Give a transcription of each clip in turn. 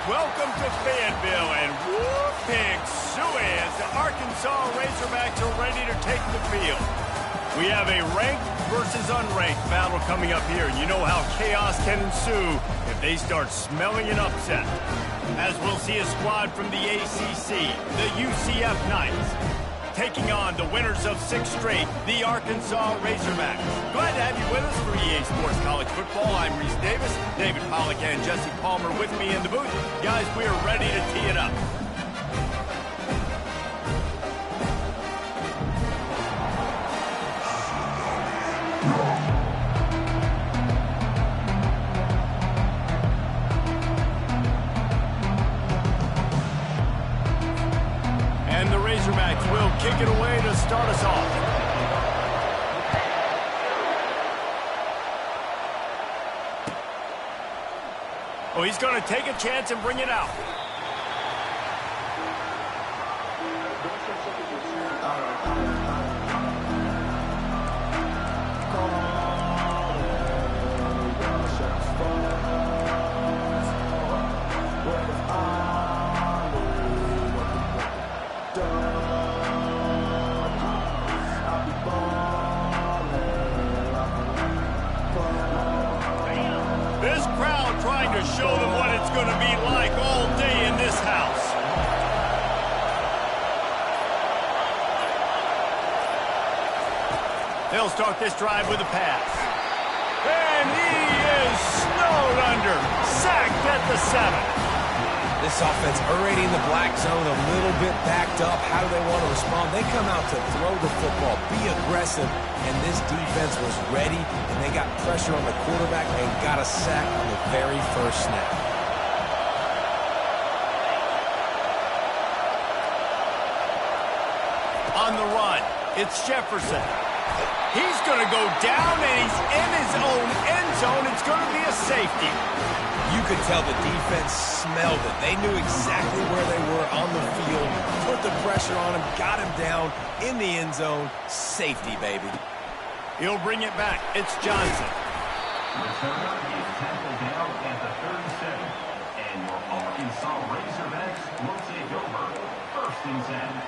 welcome to Fayetteville, and whoop, pig suey as the Arkansas Razorbacks are ready to take the field. We have a ranked versus unranked battle coming up here, and you know how chaos can ensue if they start smelling an upset. As we'll see a squad from the ACC, the UCF Knights, taking on the winners of 6 straight, the Arkansas Razorbacks. Glad to have you with us for EA Sports College Football. I'm Reese Davis, David Pollack and Jesse Palmer with me in the booth. Guys, we are ready to tee it up. And the Razorbacks will kick it away to start us off. Oh, he's going to take a chance and bring it out. This crowd trying to show them what it's going to be like all day in this house. They'll start this drive with a pass. And he is snowed under. Sacked at the 7. This offense already in the black zone, a little bit backed up. How do they want to respond? They come out to throw the football, be aggressive, and this defense was ready, and they got pressure on the quarterback and got a sack on the very first snap. On the run, it's Jefferson. He's going to go down, and he's in his own end zone. It's going to be a safety. You could tell the defense smelled it. They knew exactly where they were on the field, put the pressure on him, got him down in the end zone. Safety, baby. He'll bring it back. It's Johnson. Returner is tackled down at the 37. And your Arkansas Razorbacks will take over 1st and 10.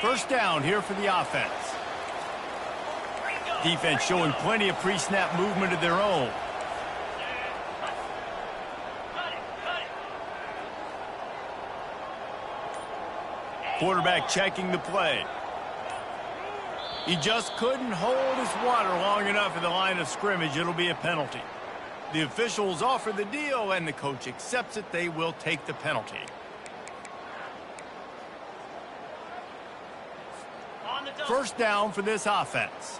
First down here for the offense. Defense showing plenty of pre-snap movement of their own. Quarterback checking the play. He just couldn't hold his water long enough in the line of scrimmage. It'll be a penalty. The officials offer the deal, and the coach accepts it. They will take the penalty. First down for this offense.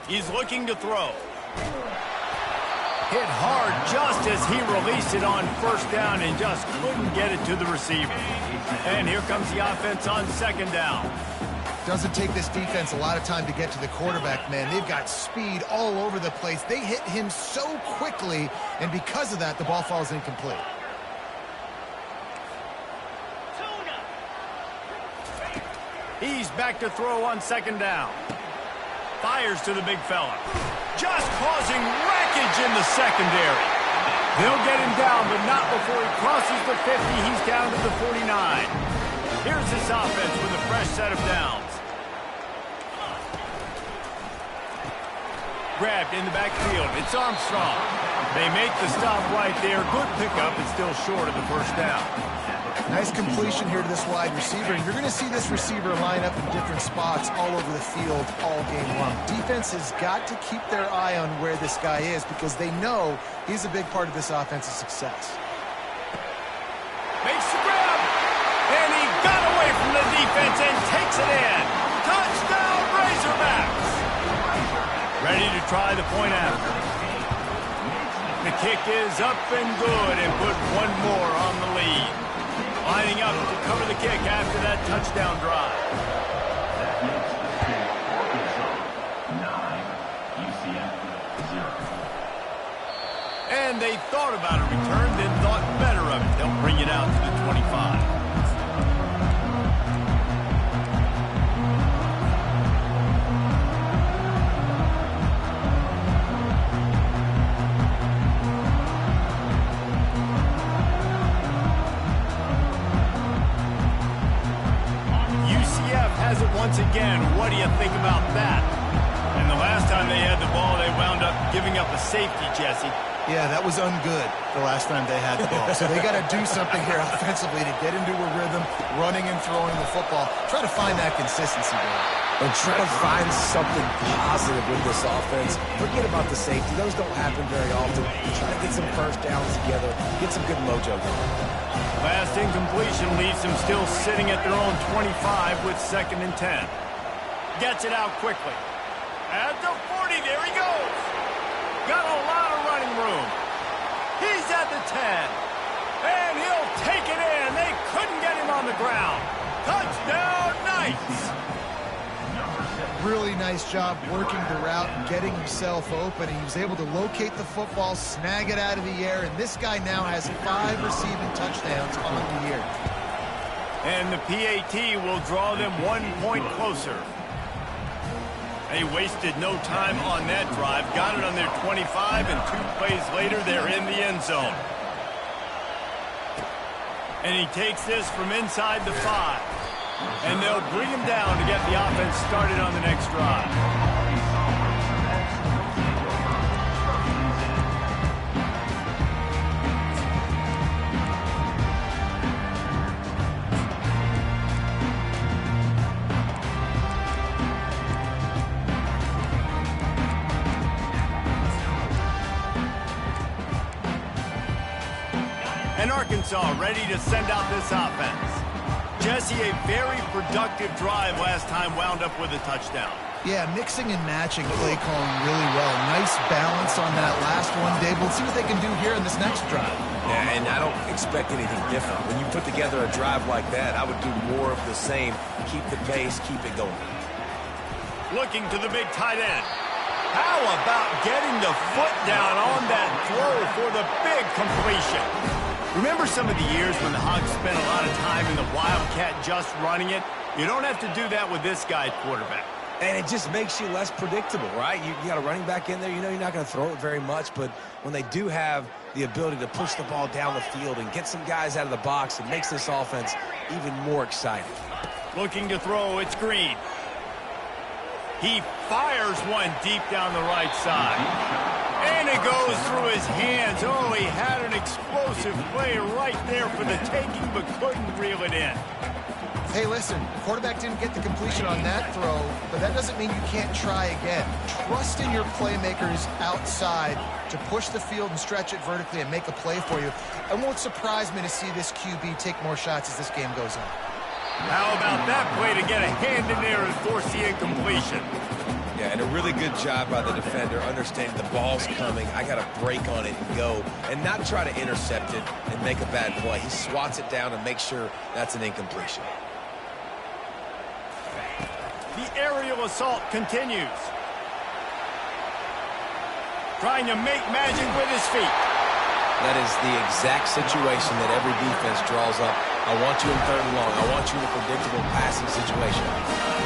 He's looking to throw. Hit hard just as he released it on first down and just couldn't get it to the receiver. And here comes the offense on 2nd down. Doesn't take this defense a lot of time to get to the quarterback, man. They've got speed all over the place. They hit him so quickly, and because of that, the ball falls incomplete. He's back to throw on 2nd down. Fires to the big fella. Just causing wreckage in the secondary. They'll get him down, but not before he crosses the 50. He's down to the 49. Here's this offense with a fresh set of downs. Grabbed in the backfield. It's Armstrong. They make the stop right there. Good pickup. It's still short of the first down. Nice completion here to this wide receiver. And you're going to see this receiver line up in different spots all over the field all game long. Defense has got to keep their eye on where this guy is because they know he's a big part of this offense's success. Makes the grab. And he got away from the defense and takes it in. Touchdown, Razorbacks. Ready to try the point after. The kick is up and good and put one more on the lead. Lining up to cover the kick after that touchdown drive. That makes the score Arkansas 9, UCF 0. time they thought about a return, then thought better of it. They'll bring it out to the 25. Has it once again. What do you think about that? And the last time they had the ball, they wound up giving up a safety, Jesse. Yeah, that was ungood the last time they had the ball. So they got to do something here offensively to get into a rhythm, running and throwing the football. Try to find that consistency there. And try to find something positive with this offense. Forget about the safety. Those don't happen very often. Try to get some first downs together. Get some good mojo going. Last incompletion leaves them still sitting at their own 25 with 2nd and 10. Gets it out quickly. At the 40, there he goes. Got a lot of running room. He's at the 10. And he'll take it in. They couldn't get him on the ground. Touchdown, Knights. Really nice job working the route and getting himself open. He was able to locate the football, snag it out of the air, and this guy now has 5 receiving touchdowns on the year. And the PAT will draw them 1 point closer. They wasted no time on that drive. Got it on their 25, and 2 plays later, they're in the end zone. And he takes this from inside the 5. And they'll bring him down to get the offense started on the next drive. And Arkansas ready to send out this offense. Jesse, a very productive drive last time wound up with a touchdown. Yeah, mixing and matching play calling really well. Nice balance on that last one, Dave. We'll see what they can do here in this next drive. Yeah, and I don't expect anything different. When you put together a drive like that, I would do more of the same. Keep the pace, keep it going. Looking to the big tight end. How about getting the foot down on that throw for the big completion? Remember some of the years when the Hogs spent a lot of time in the Wildcat just running it? You don't have to do that with this guy at quarterback. And it just makes you less predictable, right? You got a running back in there. You know you're not going to throw it very much, but when they do have the ability to push the ball down the field and get some guys out of the box, it makes this offense even more exciting. Looking to throw, it's Green. He fires one deep down the right side. And it goes through his hands. Oh, he had an explosive play right there for the taking, but couldn't reel it in. Hey, listen, the quarterback didn't get the completion on that throw, but that doesn't mean you can't try again. Trust in your playmakers outside to push the field and stretch it vertically and make a play for you. It won't surprise me to see this QB take more shots as this game goes on. How about that play to get a hand in there and force the incompletion? Yeah, and a really good job by the defender, understanding the ball's coming. I got to break on it and go, and not try to intercept it and make a bad play. He swats it down and makes sure that's an incompletion. The aerial assault continues. Trying to make magic with his feet. That is the exact situation that every defense draws up. I want you in 3rd and long. I want you in a predictable passing situation.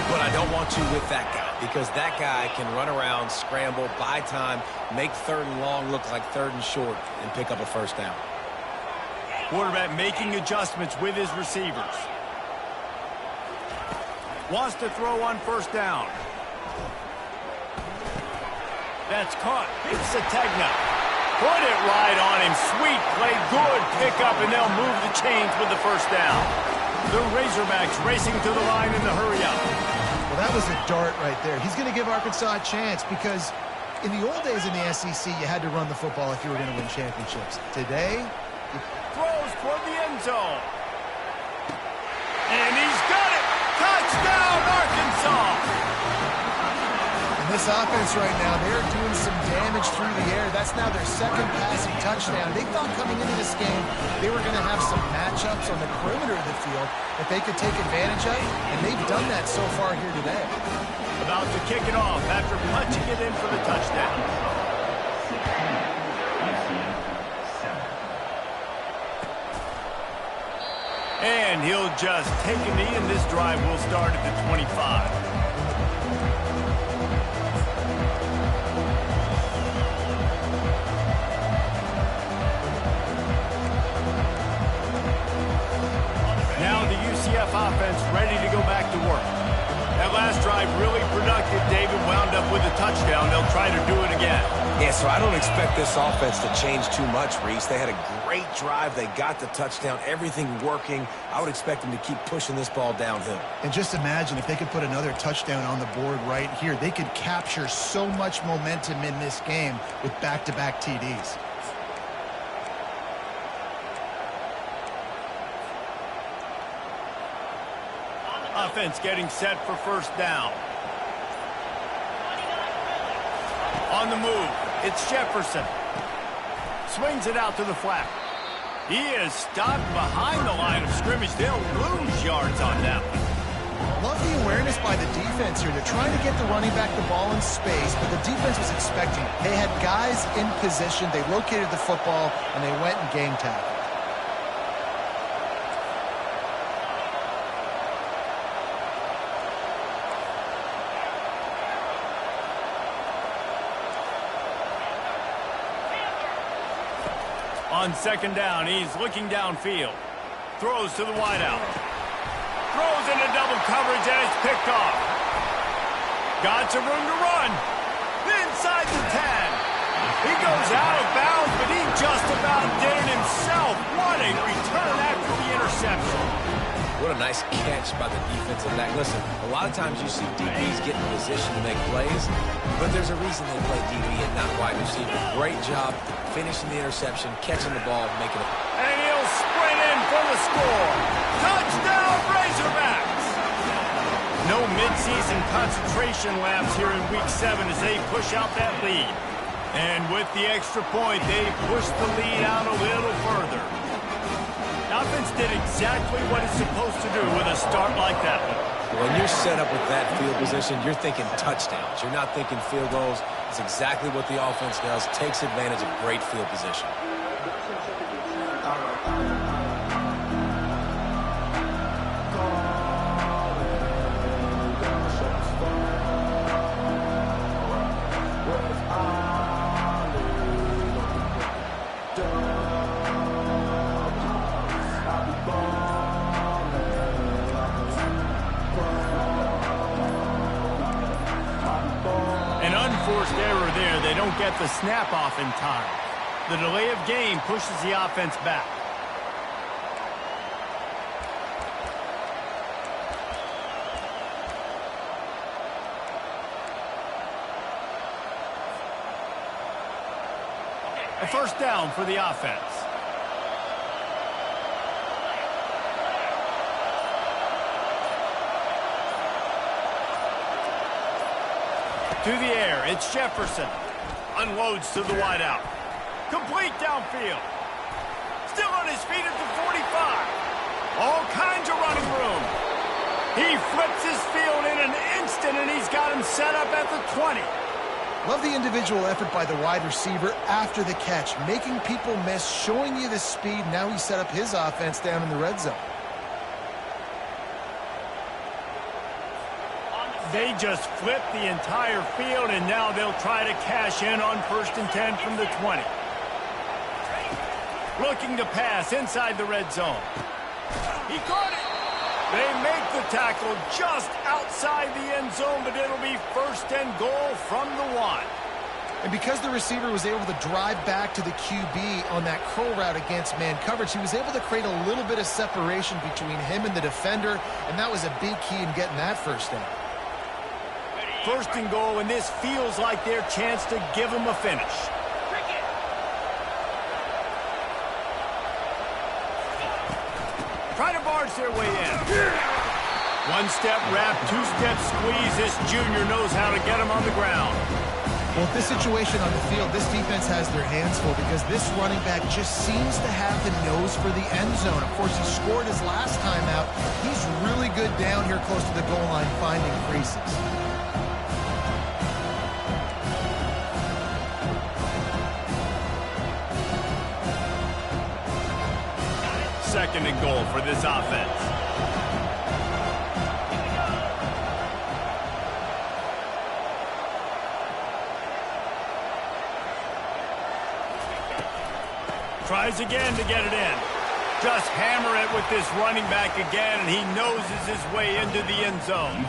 But I don't want you with that guy, because that guy can run around, scramble, buy time, make 3rd and long look like 3rd and short, and pick up a first down. Quarterback making adjustments with his receivers. Wants to throw on 1st down. That's caught. It's Sategna. Put it right on him. Sweet play. Good pickup, and they'll move the chains with the 1st down. The Razorbacks racing to the line in the hurry-up. Well, that was a dart right there. He's going to give Arkansas a chance because in the old days in the SEC, you had to run the football if you were going to win championships. Today, throws toward the end zone. And he's got it. Touchdown, Arkansas. And this offense right now, they're doing some damage through the air. That's now their 2nd passing touchdown. They thought coming into this game they were going to have some matchups on the perimeter of the field that they could take advantage of, and they've done that so far here today. About to kick it off after punching it in for the touchdown. And he'll just take a knee, and this drive will start at the 25. Now the UCF offense ready to go back to work. That last drive really productive. David wound up with a touchdown. They'll try to do it again. Yeah, so I don't expect this offense to change too much, Reese. They had a great drive. They got the touchdown. Everything working. I would expect them to keep pushing this ball downhill. And just imagine if they could put another touchdown on the board right here. They could capture so much momentum in this game with back-to-back TDs. Offense getting set for first down. On the move, it's Jefferson. Swings it out to the flat. He is stopped behind the line of scrimmage. They'll lose yards on that one. Love the awareness by the defense here. They're trying to get the running back the ball in space, but the defense was expecting it. They had guys in position. They located the football, and they went and game tackled. On second down, he's looking downfield. Throws to the wideout. Throws into double coverage, and it's picked off. Got some room to run. Inside the 10. He goes out of bounds, but he just about did it himself. What a return after the interception. What a nice catch by the defensive back. Listen, a lot of times you see DBs get in position to make plays, but there's a reason they play DB and not wide receiver. Great job finishing the interception, catching the ball, making it. And he'll sprint in for the score. Touchdown, Razorbacks! No midseason concentration laps here in Week 7 as they push out that lead. And with the extra point, they push the lead out a little further. The offense did exactly what it's supposed to do with a start like that one. When you're set up with that field position, you're thinking touchdowns. You're not thinking field goals. It's exactly what the offense does. Takes advantage of great field position. Forced error there. They don't get the snap off in time. The delay of game pushes the offense back. A first down for the offense. To the air, it's Jefferson. Unloads to the wideout. Complete downfield. Still on his feet at the 45. All kinds of running room. He flips his field in an instant, and he's got him set up at the 20. Love the individual effort by the wide receiver after the catch, making people miss, showing you the speed. Now he set up his offense down in the red zone. They just flipped the entire field, and now they'll try to cash in on 1st and 10 from the 20. Looking to pass inside the red zone. He caught it. They make the tackle just outside the end zone, but it'll be 1st and goal from the 1. And because the receiver was able to drive back to the QB on that curl route against man coverage, he was able to create a little bit of separation between him and the defender, and that was a big key in getting that first down. 1st and goal, and this feels like their chance to give them a finish. Try to barge their way in. One-step wrap, two-step squeeze. This junior knows how to get them on the ground. Well, with this situation on the field, this defense has their hands full because this running back just seems to have the nose for the end zone. Of course, he scored his last time out. He's really good down here close to the goal line, finding creases. second and goal for this offense. Tries again to get it in. Just hammer it with this running back again, and he noses his way into the end zone.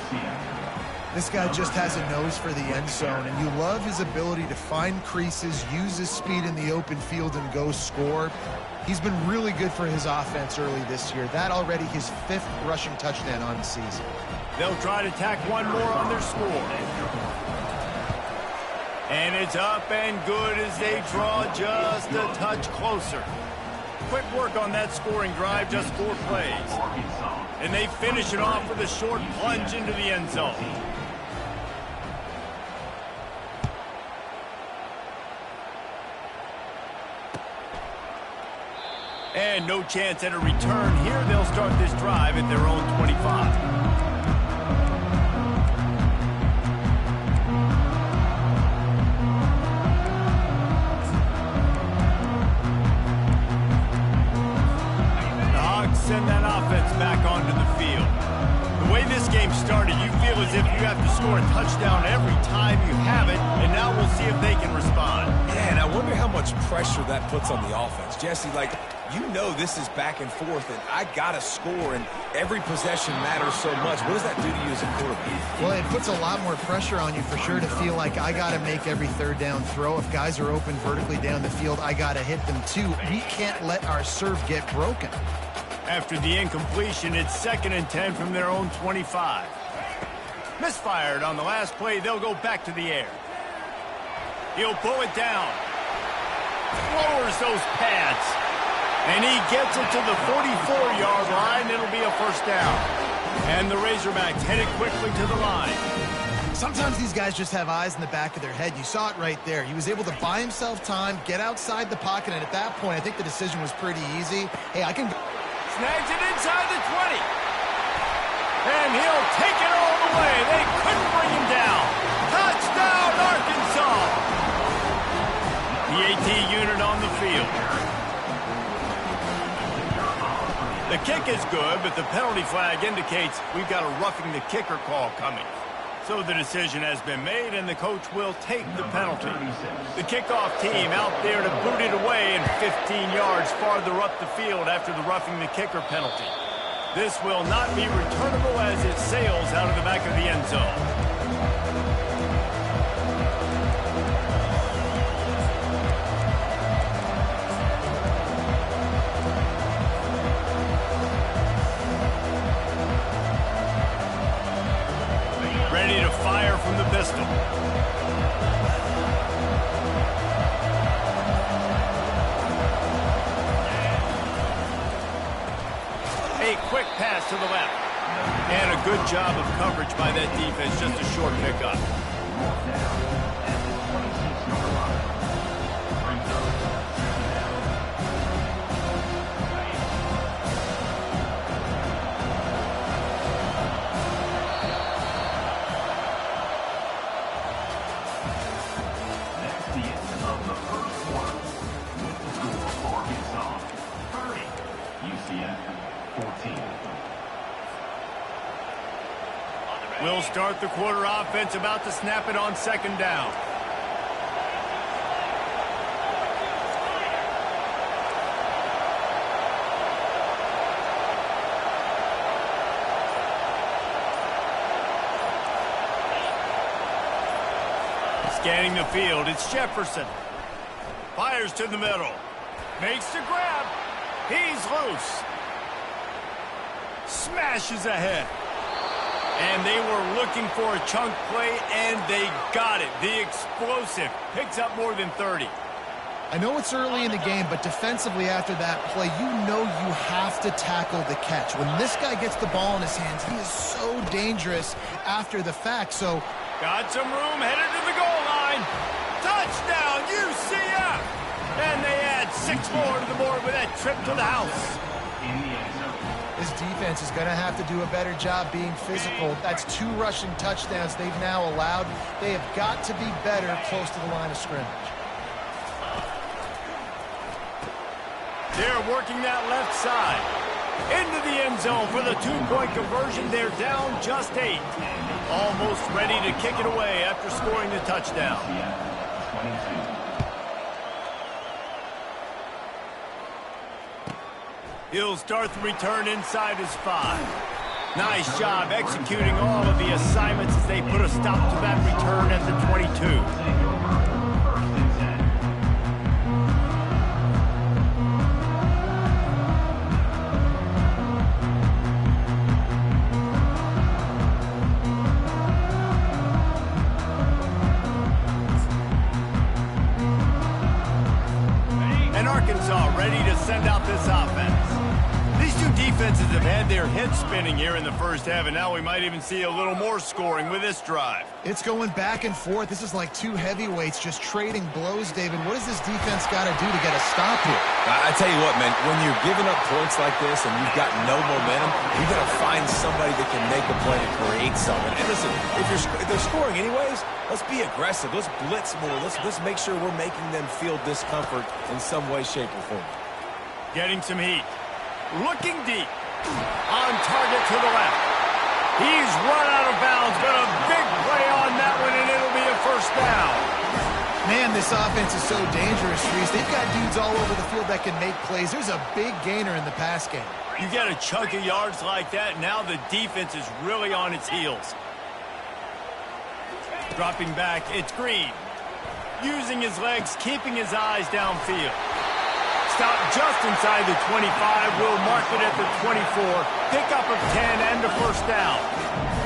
This guy just has a nose for the end zone, and you love his ability to find creases, use his speed in the open field, and go score. He's been really good for his offense early this year. That already his 5th rushing touchdown on the season. They'll try to tack one more on their score. And it's up and good as they draw just a touch closer. Quick work on that scoring drive, just 4 plays. And they finish it off with a short plunge into the end zone. And no chance at a return here. They'll start this drive at their own 25. Send that offense back onto the field. The way this game started, you feel as if you have to score a touchdown every time you have it, and now we'll see if they can respond. Yeah, and I wonder how much pressure that puts on the offense. Jesse, like, you know this is back and forth, and I got to score, and every possession matters so much. What does that do to you as a quarterback? Well, it puts a lot more pressure on you for sure to feel like I got to make every third down throw. If guys are open vertically down the field, I got to hit them too. We can't let our serve get broken. After the incompletion, it's 2nd and 10 from their own 25. Misfired on the last play. They'll go back to the air. He'll pull it down. Lowers those pads. And he gets it to the 44-yard line. It'll be a first down. And the Razorbacks headed quickly to the line. Sometimes these guys just have eyes in the back of their head. You saw it right there. He was able to buy himself time, get outside the pocket, and at that point, I think the decision was pretty easy. Hey, I can... Snags it inside the 20. And he'll take it all the way. They couldn't bring him down. Touchdown, Arkansas. The AT unit on the field. The kick is good, but the penalty flag indicates we've got a roughing the kicker call coming. So the decision has been made, and the coach will take the penalty. The kickoff team out there to boot it away and 15 yards farther up the field after the roughing the kicker penalty. This will not be returnable as it sails out of the back of the end zone. Ready to fire from the pistol. A quick pass to the left. And a good job of coverage by that defense. Just a short pickup. We'll start the quarter offense, about to snap it on 2nd down. Scanning the field, it's Jefferson. Fires to the middle. Makes the grab. He's loose. Smashes ahead. And they were looking for a chunk play, and they got it. The explosive picks up more than 30. I know it's early in the game, but defensively after that play, you know you have to tackle the catch. When this guy gets the ball in his hands, he is so dangerous after the fact. So, got some room, headed to the goal line. Touchdown, UCF! And they add 6 more to the board with that trip to the house. This defense is going to have to do a better job being physical. That's 2 rushing touchdowns they've now allowed. They have got to be better close to the line of scrimmage. They're working that left side. Into the end zone for the two-point conversion. They're down just 8. Almost ready to kick it away after scoring the touchdown. He'll start the return inside his 5. Nice job executing all of the assignments as they put a stop to that return at the 22. And Arkansas ready to send out this offense. These two defenses have had their heads spinning here in the first half, and now we might even see a little more scoring with this drive. It's going back and forth. This is like two heavyweights just trading blows, David. What does this defense got to do to get a stop here? I tell you what, man, when you're giving up points like this and you've got no momentum, you got to find somebody that can make a play and create something. And listen, if they're scoring anyways, let's be aggressive. Let's blitz more. Let's make sure we're making them feel discomfort in some way, shape, or form. Getting some heat. Looking deep. On target to the left. He's run out of bounds, but a big play on that one, and it'll be a first down. Man, this offense is so dangerous, Reese. They've got dudes all over the field that can make plays. There's a big gainer in the pass game. You get a chunk of yards like that, now the defense is really on its heels. Dropping back, it's Green. Using his legs, keeping his eyes downfield. Stop just inside the 25. We'll mark it at the 24. Pickup of 10 and a first down.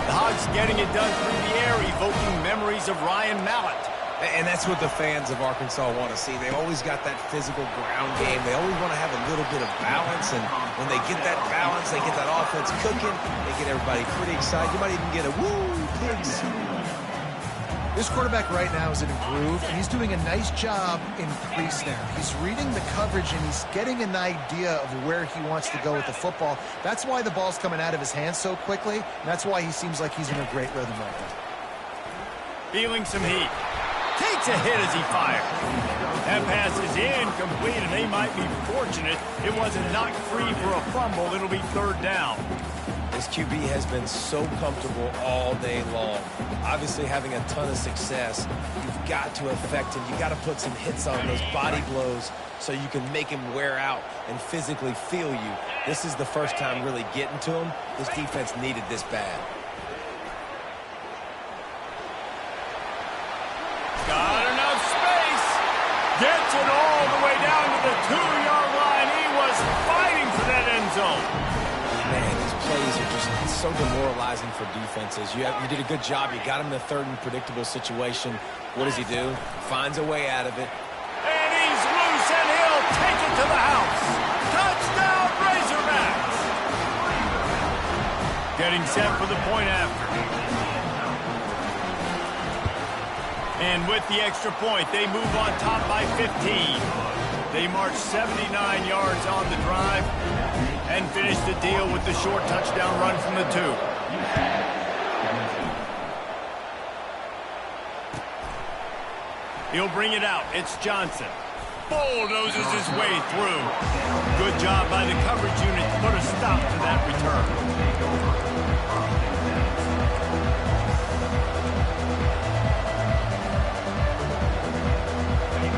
The Hogs getting it done through the air, evoking memories of Ryan Mallett. And that's what the fans of Arkansas want to see. They've always got that physical ground game. They always want to have a little bit of balance. And when they get that balance, they get that offense cooking. They get everybody pretty excited. You might even get a woo, pigs. This quarterback right now is in a groove, and he's doing a nice job in pre-snap. He's reading the coverage, and he's getting an idea of where he wants to go with the football. That's why the ball's coming out of his hands so quickly, and that's why he seems like he's in a great rhythm right now. Feeling some heat. Takes a hit as he fires. That pass is incomplete, and they might be fortunate it wasn't knocked free for a fumble. It'll be third down. This QB has been so comfortable all day long. Obviously having a ton of success. You've got to affect him. You've got to put some hits on those body blows so you can make him wear out and physically feel you. This is the first time really getting to him. This defense needed this bad. Got enough space. Gets it all the way down to the 2-yard line. He was fighting for that end zone. Man, these plays are just so demoralizing for defenses. You did a good job. You got him in a third and predictable situation. What does he do? Finds a way out of it. And he's loose, and he'll take it to the house. Touchdown, Razorbacks. Getting set for the point after. And with the extra point, they move on top by 15. They march 79 yards on the drive and finish the deal with the short touchdown run from the 2. He'll bring it out. It's Johnson. Bulldozes his way through. Good job by the coverage unit to put a stop to that return.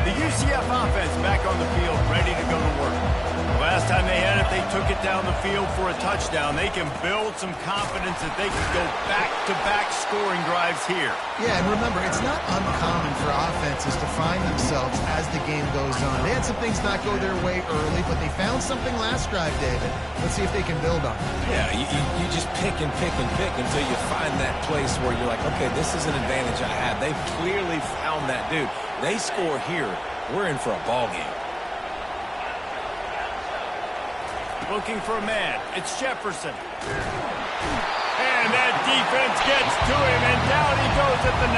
The UCF offense back on the field, ready to go to work. The last time they had it, they took it down the field for a touchdown. They can build some confidence that they can go back-to-back scoring drives here. Yeah, and remember, it's not uncommon for offenses to find themselves as the game goes on. They had some things not go their way early, but they found something last drive, David. Let's see if they can build on it. Yeah, you just pick and pick and pick until you find that place where you're like, okay, this is an advantage I have. They've clearly found that, dude. They score here, we're in for a ball game. Looking for a man. It's Jefferson. And that defense gets to him, and down he goes at the 9.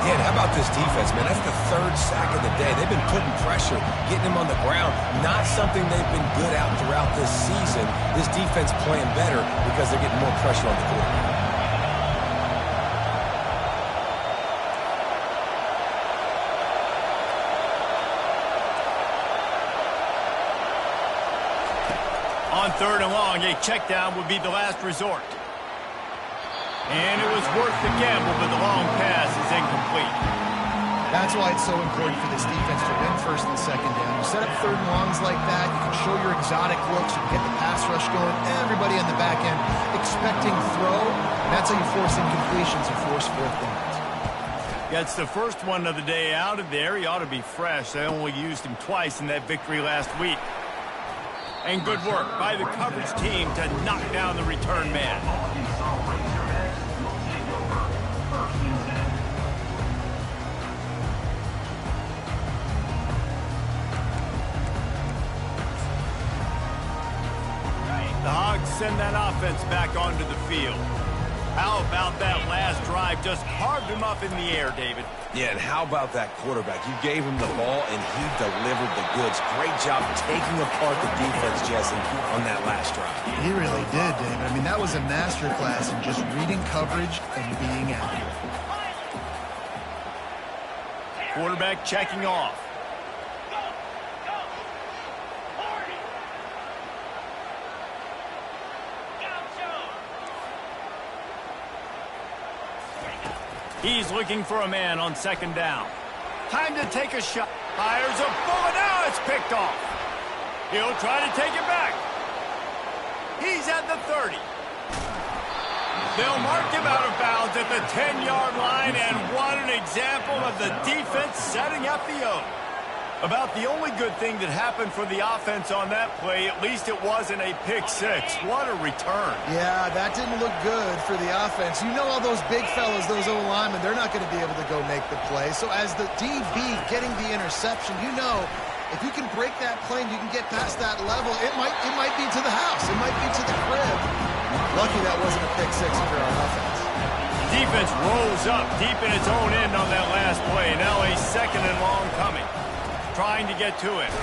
Yeah, how about this defense, man? That's the third sack of the day. They've been putting pressure, getting him on the ground. Not something they've been good at throughout this season. This defense playing better because they're getting more pressure on the quarterback. On 3rd and long, a check down would be the last resort. And it was worth the gamble, but the long pass is incomplete. That's why it's so important for this defense to win 1st and 2nd down. You set up 3rd and longs like that, you can show your exotic looks, you can get the pass rush going, everybody on the back end expecting throw, and that's how you force incompletions and force 4th downs. Gets the first one of the day out of there. He ought to be fresh. They only used him twice in that victory last week. And good work by the coverage team to knock down the return man. The Hogs send that offense back onto the field. How about that last drive? Just carved him up in the air, David. Yeah, and how about that quarterback? You gave him the ball, and he delivered the goods. Great job taking apart the defense, Jesse, on that last drive. He really did, David. I mean, that was a masterclass in just reading coverage and being accurate. Quarterback checking off. He's looking for a man on 2nd down. Time to take a shot. Fires a bullet. Now it's picked off. He'll try to take it back. He's at the 30. They'll mark him out of bounds at the 10-yard line, and what an example of the defense setting up the O. About the only good thing that happened for the offense on that play, at least it wasn't a pick 6. What a return. Yeah, that didn't look good for the offense. You know all those big fellas, those O linemen, they're not going to be able to go make the play. So as the DB getting the interception, you know if you can break that plane, you can get past that level, it might be to the house. It might be to the crib. Lucky that wasn't a pick 6 for our offense. Defense rolls up deep in its own end on that last play. Now a 2nd and long coming. Trying to get to him.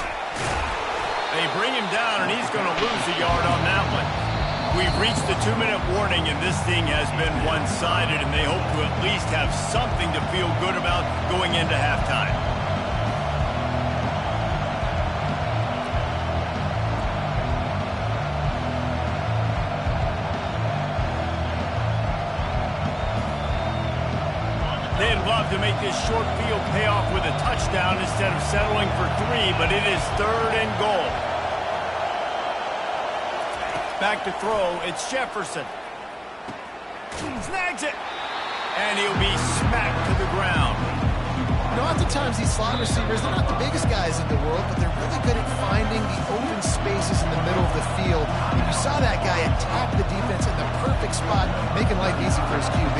They bring him down, and he's going to lose a yard on that one. We've reached the 2-minute warning, and this thing has been one-sided, and they hope to at least have something to feel good about going into halftime. They'd love to make this short field pay off with a touchdown instead of settling for 3, but it is 3rd and goal. Back to throw, it's Jefferson. Snags it. And he'll be smacked to the ground. You know, oftentimes these slot receivers, they're not the biggest guys in the world, but they're really good at finding the open spaces in the middle of the field. And you saw that guy attack the defense in the perfect spot, making life easy for his QB.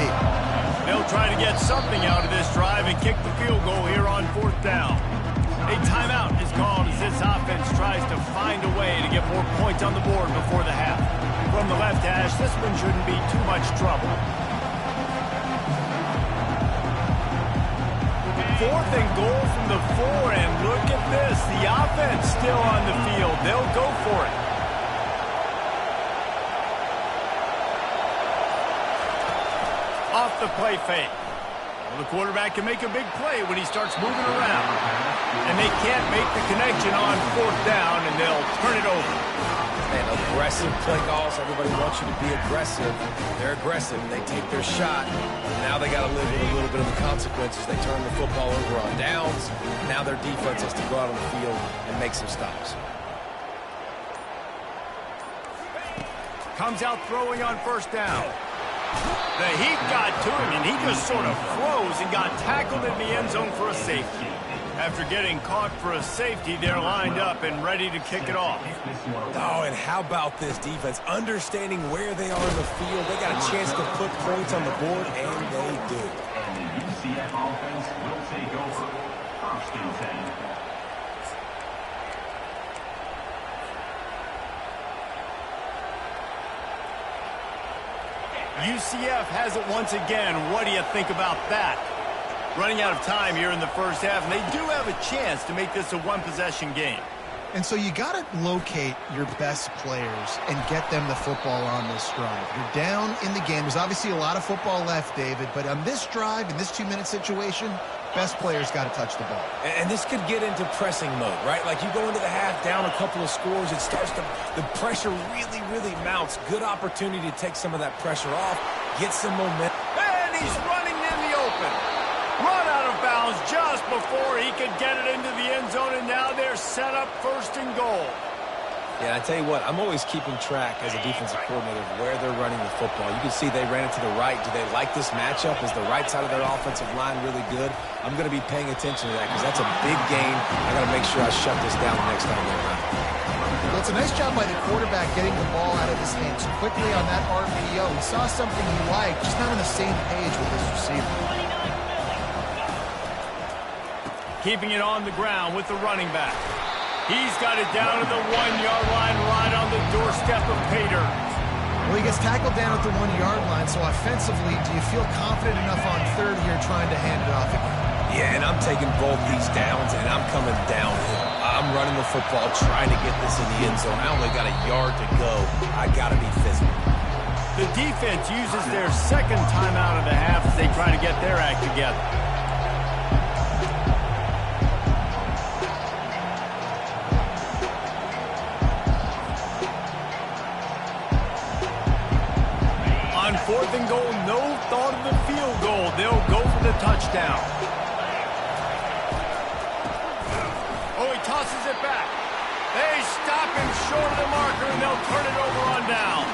They'll try to get something out of this drive and kick the field goal here on 4th down. A timeout is called as this offense tries to find a way to get more points on the board before the half. From the left hash, this one shouldn't be too much trouble. 4th and goal from the 4, and look at this. The offense still on the field. They'll go for it. Off the play fake. Well, the quarterback can make a big play when he starts moving around. And they can't make the connection on 4th down, and they'll turn it over. And aggressive play calls. Everybody wants you to be aggressive. They're aggressive, and they take their shot. Now they got to live with a little bit of the consequences. They turn the football over on downs. Now their defense has to go out on the field and make some stops. Comes out throwing on 1st down. The heat got to him, and he just sort of froze and got tackled in the end zone for a safety. After getting caught for a safety, they're lined up and ready to kick it off. Oh, and how about this defense? Understanding where they are in the field. They got a chance to put points on the board, and they do. And the UCF offense will take over. 1st and 10. UCF has it once again. What do you think about that? Running out of time here in the 1st half, and they do have a chance to make this a one-possession game. And so you got to locate your best players and get them the football on this drive. You're down in the game. There's obviously a lot of football left, David, but on this drive, in this 2-minute situation, best players got to touch the ball. And this could get into pressing mode, right? Like you go into the half, down a couple of scores, it starts to, the pressure really, really mounts. Good opportunity to take some of that pressure off, get some momentum. And he's running in the open. Run out of bounds just before he could get it into the end zone, and now they're set up 1st and goal. Yeah, I tell you what, I'm always keeping track as a defensive coordinator of where they're running the football. You can see they ran it to the right. Do they like this matchup? Is the right side of their offensive line really good? I'm going to be paying attention to that because that's a big gain. I got to make sure I shut this down the next time they run. Well, it's a nice job by the quarterback getting the ball out of his hands quickly on that RPO. He saw something he liked, just not on the same page with his receiver. Keeping it on the ground with the running back. He's got it down to the 1-yard line, right on the doorstep of Pater. Well, he gets tackled down at the 1-yard line, so offensively, do you feel confident enough on 3rd here trying to hand it off again? Yeah, and I'm taking both these downs, and I'm coming downhill. I'm running the football, trying to get this in the end zone. I only got a yard to go. I got to be physical. The defense uses their 2nd timeout of the half as they try to get their act together. On 4th and goal, no thought of the field goal. They'll go for the touchdown. Oh, he tosses it back. They stop him short of the marker, and they'll turn it over on downs.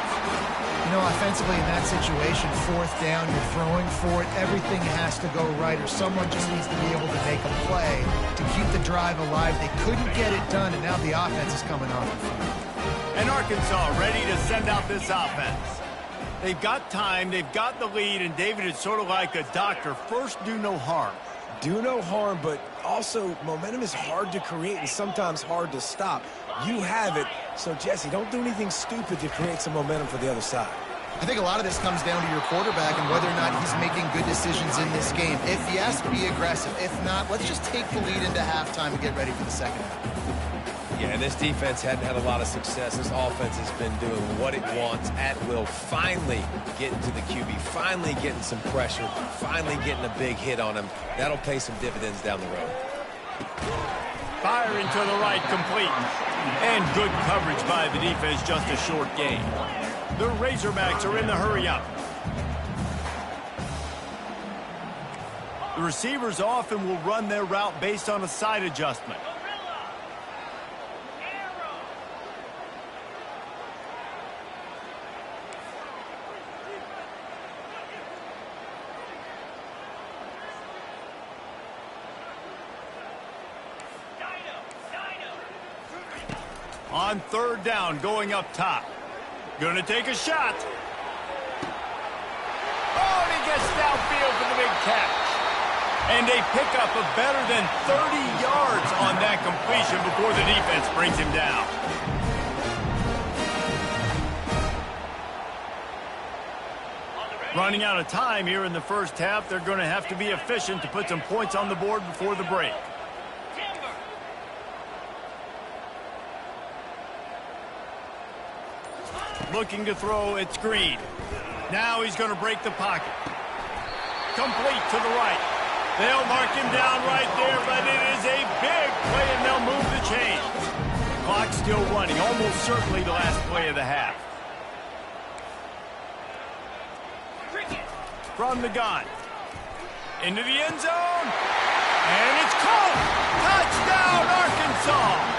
You know, offensively in that situation, 4th down, you're throwing for it. Everything has to go right, or someone just needs to be able to make a play to keep the drive alive. They couldn't get it done, and now the offense is coming off the field. And Arkansas ready to send out this offense. They've got time, they've got the lead, and David is sort of like a doctor. First, do no harm. Do no harm, but also momentum is hard to create and sometimes hard to stop. You have it, so Jesse, don't do anything stupid to create some momentum for the other side. I think a lot of this comes down to your quarterback and whether or not he's making good decisions in this game. If yes, be aggressive. If not, let's just take the lead into halftime and get ready for the second half. Yeah, and this defense hadn't had a lot of success. This offense has been doing what it wants at will. Finally getting to the QB, finally getting some pressure, finally getting a big hit on him. That'll pay some dividends down the road. Firing to the right, complete. And good coverage by the defense, just a short gain. The Razorbacks are in the hurry-up. The receivers often will run their route based on a side adjustment. On 3rd down, going up top. Gonna take a shot. Oh, and he gets downfield for the big catch. And they pick up a better than 30 yards on that completion before the defense brings him down. Running out of time here in the first half. They're going to have to be efficient to put some points on the board before the break. Looking to throw, it's Green. Now he's going to break the pocket. Complete to the right. They'll mark him down right there, but it is a big play, and they'll move the chains. Clock still running, almost certainly the last play of the half. From the gun. Into the end zone. And it's caught. Touchdown, Arkansas.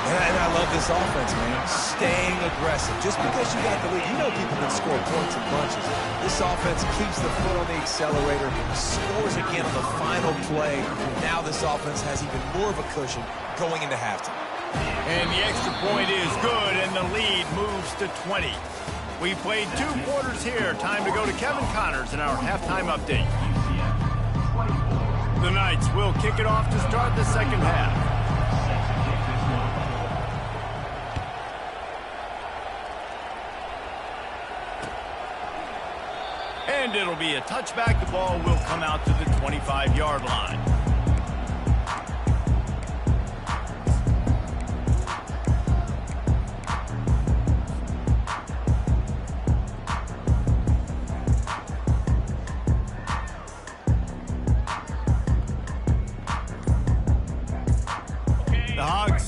And I love this offense, man. Staying aggressive. Just because you got the lead, you know people can score points in bunches. This offense keeps the foot on the accelerator, scores again on the final play. Now this offense has even more of a cushion going into halftime. And the extra point is good, and the lead moves to 20. We played 2 quarters here. Time to go to Kevin Connors in our halftime update. The Knights will kick it off to start the second half. And it'll be a touchback. The ball will come out to the 25-yard line.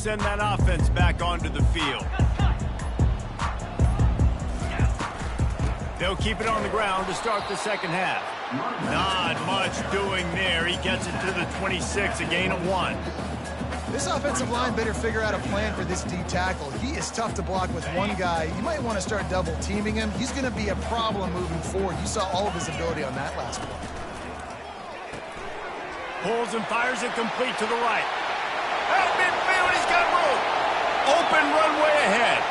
send that offense back onto the field. They'll keep it on the ground to start the second half. Not much doing there. He gets it to the 26, a gain of 1. This offensive line better figure out a plan for this D tackle. He is tough to block with one guy. You might want to start double teaming him. He's going to be a problem moving forward. You saw all of his ability on that last play. Pulls and fires it complete to the right. At midfield, he's got room. Open runway ahead.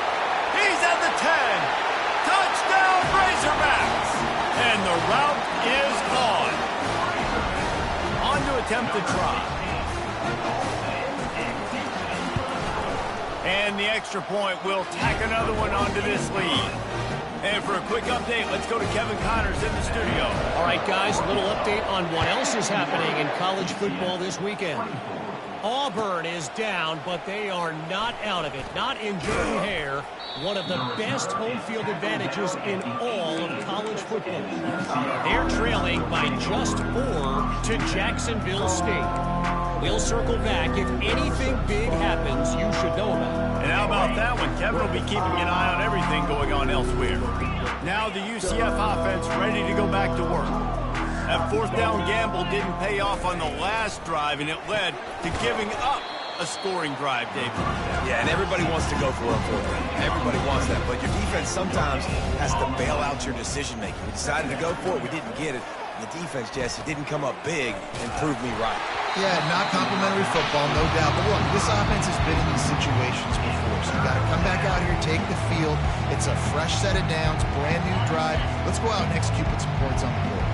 He's at the 10. Touchdown, Razorbacks! And the route is on to attempt the try. And the extra point will tack another one onto this lead. And for a quick update, let's go to Kevin Connors in the studio. All right, guys, a little update on what else is happening in college football this weekend. Auburn is down, but they are not out of it. Not in Jordan-Hare, one of the best home field advantages in all of college football. They're trailing by just 4 to Jacksonville State. We'll circle back. If anything big happens, you should know about it. And how about that one? Kevin will be keeping an eye on everything going on elsewhere. Now the UCF offense ready to go back to work. That fourth down gamble didn't pay off on the last drive, and it led to giving up a scoring drive, David. Yeah, and everybody wants to go for a fourth down. Everybody wants that, but your defense sometimes has to bail out your decision-making. We decided to go for it. We didn't get it. The defense, Jesse, didn't come up big and prove me right. Yeah, not complimentary football, no doubt. But look, this offense has been in these situations before, so you got to come back out here, take the field. It's a fresh set of downs, brand new drive. Let's go out and execute with some points on the board.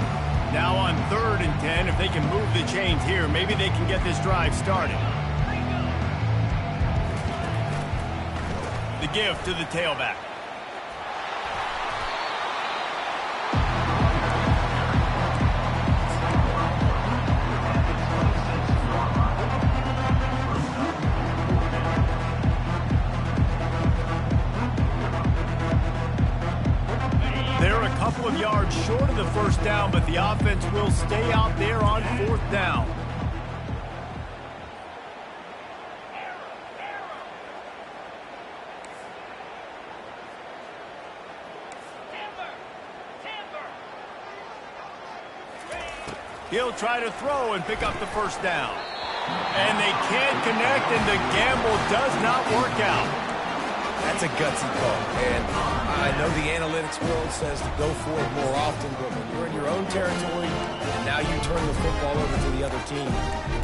Now on 3rd and 10, if they can move the chains here, maybe they can get this drive started. The give to the tailback. They're a couple of yards short of the first down, but the offense will stay out there on 4th down. He'll try to throw and pick up the first down. And they can't connect, and the gamble does not work out. That's a gutsy call, and I know the analytics world says to go for it more often, but when you're in your own territory and now you turn the football over to the other team,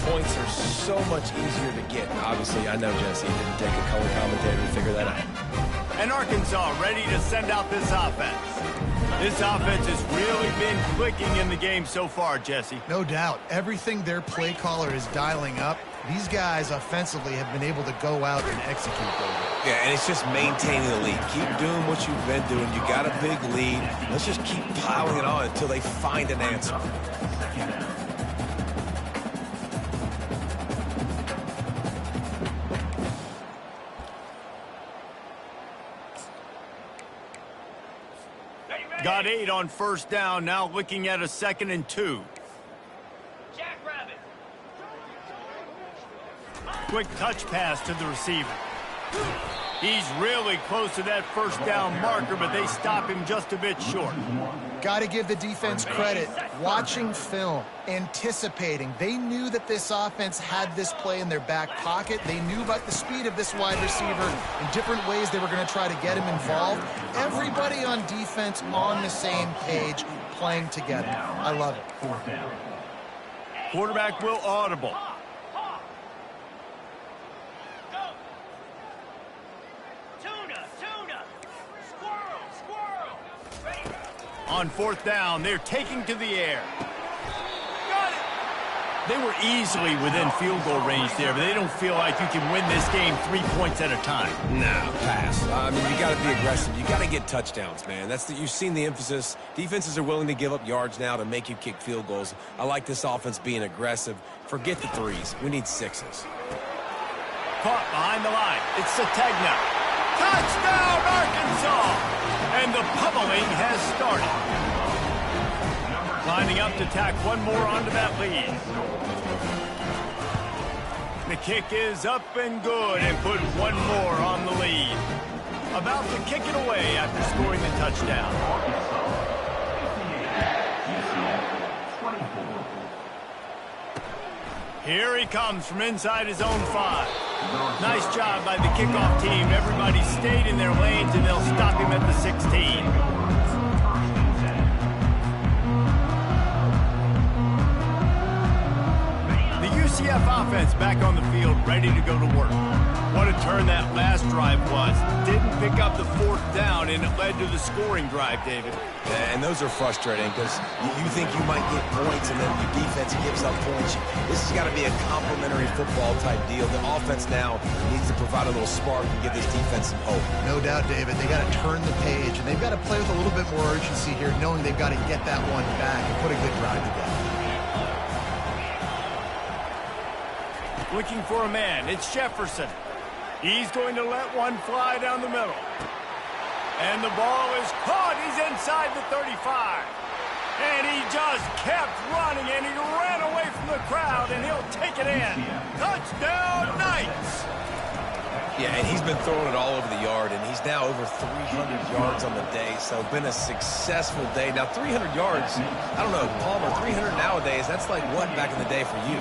points are so much easier to get. Obviously, I know, Jesse, it didn't take a color commentator to figure that out. And Arkansas ready to send out this offense. This offense has really been clicking in the game so far, Jesse. No doubt. Everything their play caller is dialing up, these guys offensively have been able to go out and execute those. Yeah, and it's just maintaining the lead. Keep doing what you've been doing. You got a big lead. Let's just keep piling it on until they find an answer. Got 8 on first down, now looking at a 2nd and 2. Quick touch pass to the receiver. He's really close to that first down marker, but they stop him just a bit short. Got to give the defense credit. Watching film, anticipating. They knew that this offense had this play in their back pocket. They knew about the speed of this wide receiver in different ways they were going to try to get him involved. Everybody on defense on the same page, playing together. I love it. Quarterback will audible. On 4th down, they're taking to the air. Got it. They were easily within field goal range there, but they don't feel like you can win this game 3 points at a time. No, pass. I mean, you got to be aggressive. You got to get touchdowns, man. You've seen the emphasis. Defenses are willing to give up yards now to make you kick field goals. I like this offense being aggressive. Forget the 3s. We need 6s. Caught behind the line. It's Sategna. Touchdown, Arkansas! And the pummeling has started. Lining up to tack one more onto that lead. The kick is up and good and put one more on the lead. About to kick it away after scoring the touchdown. Here he comes from inside his own 5. Nice job by the kickoff team. Everybody stayed in their lanes, and they'll stop him at the 16. UCF offense back on the field, ready to go to work. What a turn that last drive was. Didn't pick up the 4th down, and it led to the scoring drive, David. Yeah, and those are frustrating because you think you might get points, and then your defense gives up points. This has got to be a complementary football type deal. The offense now needs to provide a little spark and give this defense some hope. No doubt, David. They got to turn the page, and they've got to play with a little bit more urgency here, knowing they've got to get that one back and put a good drive together. Looking for a man. It's Jefferson. He's going to let one fly down the middle. And the ball is caught. He's inside the 35. And he just kept running, and he ran away from the crowd, and he'll take it in. Touchdown, Knights! Yeah, and he's been throwing it all over the yard, and he's now over 300 yards on the day, so been a successful day. Now, 300 yards, I don't know, Palmer, 300 nowadays, that's like what back in the day for you?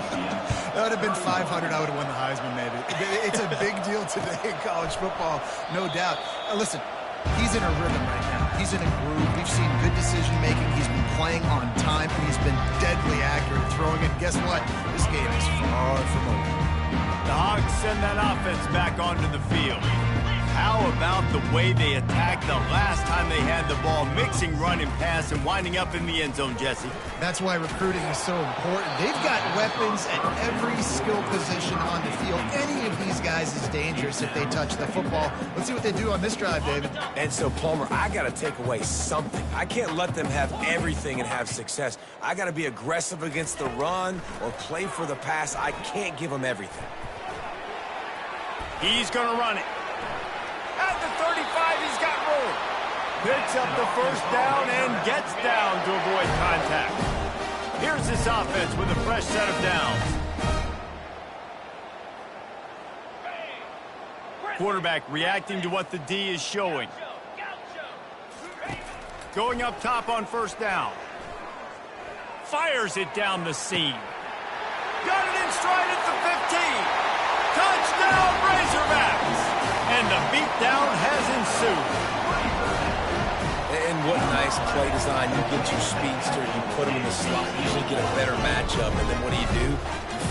That would have been 500. I would have won the Heisman, maybe. It's a big deal today in college football, no doubt. Listen, he's in a rhythm right now. He's in a groove. We've seen good decision-making. He's been playing on time, and he's been deadly accurate throwing it. Guess what? This game is far from over. The Hogs send that offense back onto the field. How about the way they attacked the last time they had the ball, mixing run and pass and winding up in the end zone, Jesse? That's why recruiting is so important. They've got weapons at every skill position on the field. Any of these guys is dangerous if they touch the football. Let's see what they do on this drive, David. And so, Palmer, I got to take away something. I can't let them have everything and have success. I got to be aggressive against the run or play for the pass. I can't give them everything. He's going to run it. At the 35, he's got room. Picks up the 1st down and gets down to avoid contact. Here's this offense with a fresh set of downs. Quarterback reacting to what the D is showing. Going up top on 1st down. Fires it down the seam. Got it in stride at the 15. Touchdown, Razorbacks! And the beatdown has ensued. And what nice play design. You get your speedster, you put him in the slot, you usually get a better matchup, and then what do? You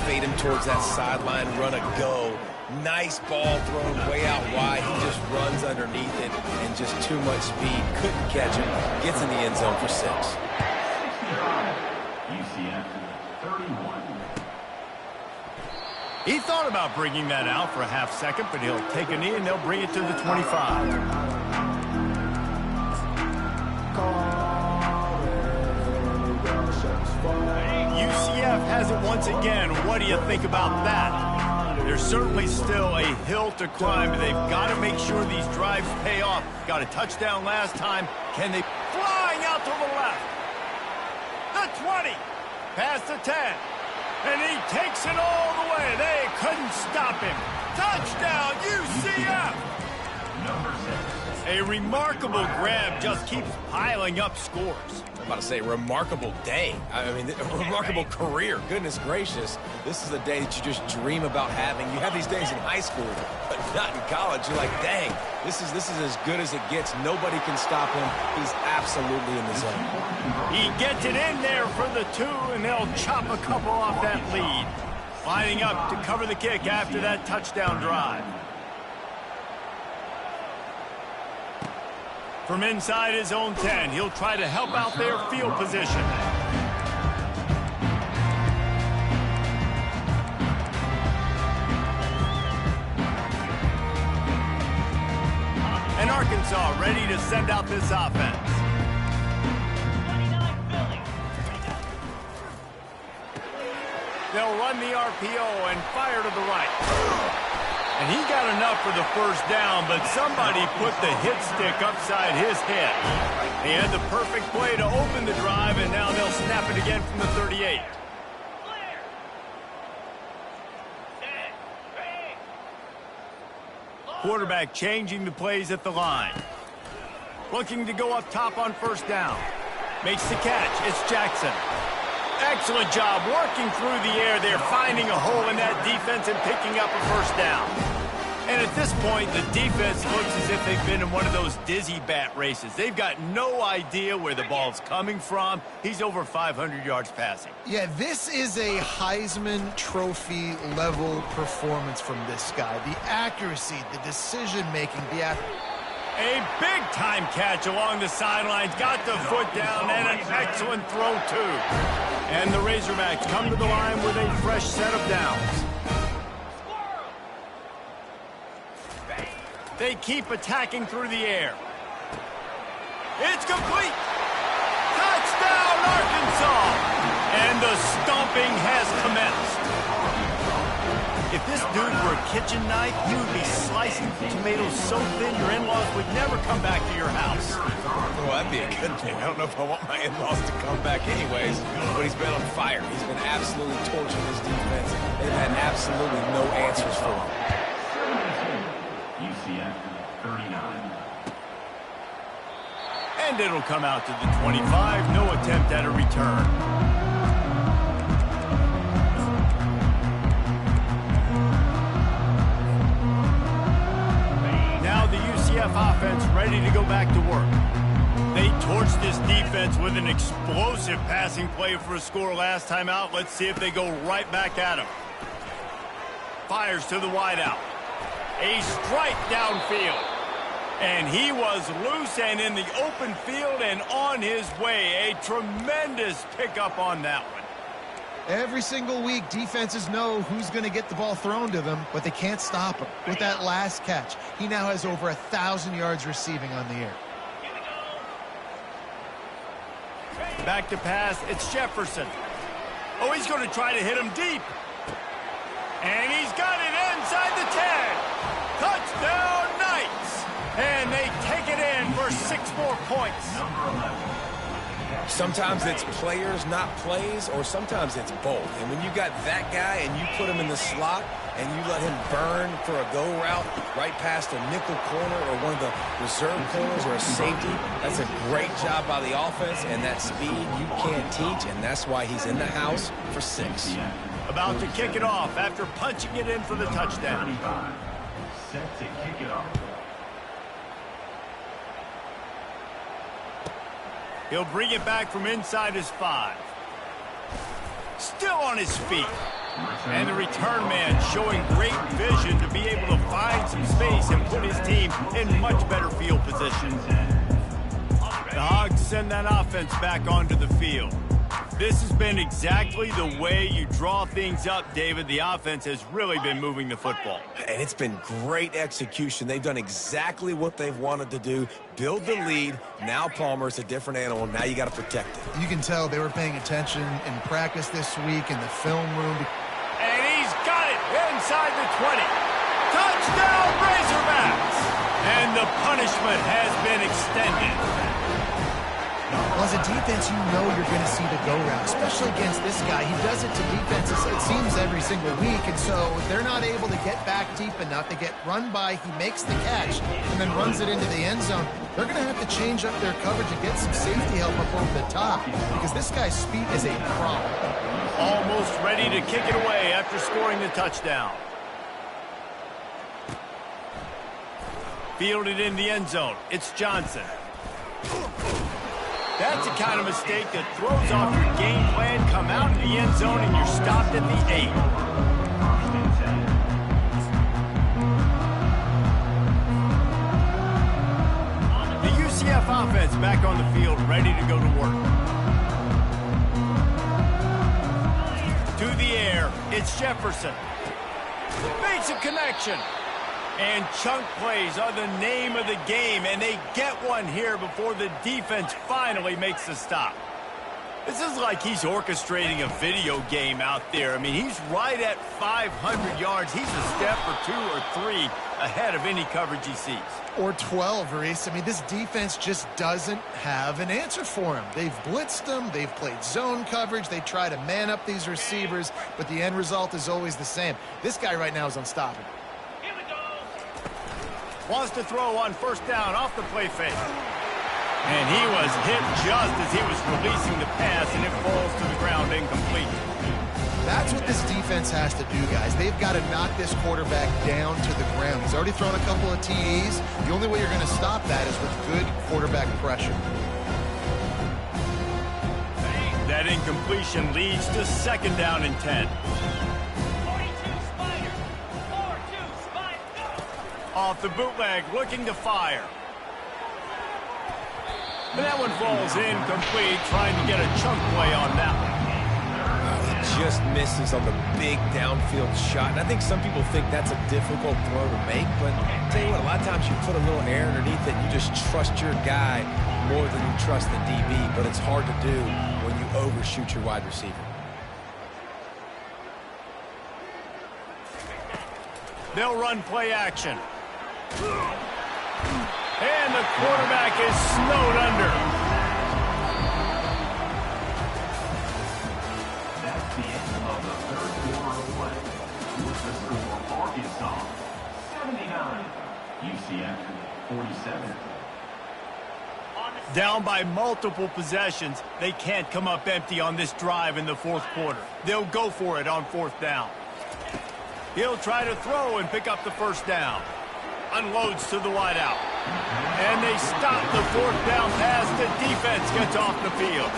fade him towards that sideline, run a go. Nice ball thrown way out wide. He just runs underneath it, and just too much speed. Couldn't catch him. Gets in the end zone for 6. UCF 31. He thought about bringing that out for a half second, but he'll take a knee and they'll bring it to the 25. UCF has it once again. What do you think about that? There's certainly still a hill to climb, but they've got to make sure these drives pay off. Got a touchdown last time. Can they? Flying out to the left. The 20. Past the 10. And he takes it all the way. They couldn't stop him. Touchdown, UCF! Number 6. A remarkable grab just keeps piling up scores. I'm about to say, remarkable day. I mean, a remarkable career. Goodness gracious. This is a day that you just dream about having. You have these days in high school, but not in college. You're like, dang, this is as good as it gets. Nobody can stop him. He's absolutely in the zone. He gets it in there for the 2, and they'll chop a couple off that lead. Lining up to cover the kick after that touchdown drive. From inside his own 10, he'll try to help out their field position. And Arkansas ready to send out this offense. They'll run the RPO and fire to the right. And he got enough for the 1st down, but somebody put the hit stick upside his head. He had the perfect play to open the drive, and now they'll snap it again from the 38. Quarterback changing the plays at the line. Looking to go up top on first down. Makes the catch. It's Jackson. Excellent job working through the air there, finding a hole in that defense and picking up a first down. And at this point, the defense looks as if they've been in one of those dizzy bat races. They've got no idea where the ball's coming from. He's over 500 yards passing. Yeah, this is a Heisman Trophy level performance from this guy. The accuracy, the decision-making, A big-time catch along the sidelines. Got the foot down and an excellent throw, too. And the Razorbacks come to the line with a fresh set of downs. They keep attacking through the air. It's complete. Touchdown, Arkansas. And the stomping has commenced. If this dude were a kitchen knife, he would be slicing tomatoes so thin your in-laws would never come back to your house. Well, that'd be a good thing. I don't know if I want my in-laws to come back anyways, but he's been on fire. He's been absolutely torching this defense. They've had absolutely no answers for him. UCF 39. And it'll come out to the 25. No attempt at a return. Now the UCF offense ready to go back to work. They torched this defense with an explosive passing play for a score last time out. Let's see if they go right back at him. Fires to the wideout. A strike downfield. And he was loose and in the open field and on his way. A tremendous pickup on that one. Every single week, defenses know who's going to get the ball thrown to them, but they can't stop him. With that last catch, he now has over 1,000 yards receiving on the year. Back to pass, it's Jefferson. Oh, he's going to try to hit him deep. And he's got it inside the 10. Touchdown, Knights. And they take it in for 6 more points. Sometimes it's players, not plays, or sometimes it's both. And when you got that guy and you put him in the slot and you let him burn for a go route right past a nickel corner or one of the reserve corners or a safety, that's a great job by the offense, and that speed you can't teach, and that's why he's in the house for 6. About to kick it off after punching it in for the touchdown. Set to kick it off. He'll bring it back from inside his 5. Still on his feet. And the return man showing great vision to be able to find some space and put his team in much better field position. The Hogs send that offense back onto the field. This has been exactly the way you draw things up, David. The offense has really been moving the football. And it's been great execution. They've done exactly what they've wanted to do. Build the lead. Now Palmer's a different animal. Now you got to protect it. You can tell they were paying attention in practice this week in the film room. And he's got it inside the 20. Touchdown, Razorbacks! And the punishment has been extended. Well, as a defense, you know you're going to see the go route, especially against this guy. He does it to defenses, it seems, every single week, and so they're not able to get back deep enough. They get run by, he makes the catch, and then runs it into the end zone. They're going to have to change up their coverage and get some safety help up over the top, because this guy's speed is a problem. Almost ready to kick it away after scoring the touchdown. Fielded in the end zone. It's Johnson. That's the kind of mistake that throws off your game plan. Come out in the end zone and you're stopped at the 8. The UCF offense back on the field, ready to go to work. To the air, it's Jefferson. Makes a connection. And chunk plays are the name of the game, and they get one here before the defense finally makes the stop. This is like he's orchestrating a video game out there. I mean, he's right at 500 yards. He's a step or 2 or 3 ahead of any coverage he sees. Or 12, Reese. I mean, this defense just doesn't have an answer for him. They've blitzed him. They've played zone coverage. They try to man up these receivers, but the end result is always the same. This guy right now is unstoppable. Wants to throw on first down off the play fake. And he was hit just as he was releasing the pass, and it falls to the ground incomplete. That's what this defense has to do, guys. They've got to knock this quarterback down to the ground. He's already thrown a couple of TDs. The only way you're going to stop that is with good quarterback pressure. That incompletion leads to second down and 10. 42 Spider. 4-2 Spider. Go. Off the bootleg, looking to fire. But that one falls incomplete, trying to get a chunk play on that one. He just misses on the big downfield shot. And I think some people think that's a difficult throw to make, but I'll tell you what, a lot of times you put a little air underneath it and you just trust your guy more than you trust the DB, but it's hard to do when you overshoot your wide receiver. They'll run play action. And the quarterback is snowed under. That's the end of the third quarter of play. With the score for Arkansas, 79. UCF, 47. Down by multiple possessions, they can't come up empty on this drive in the fourth quarter. They'll go for it on fourth down. He'll try to throw and pick up the first down. Unloads to the wideout. And they stop the fourth down pass. The defense gets off the field.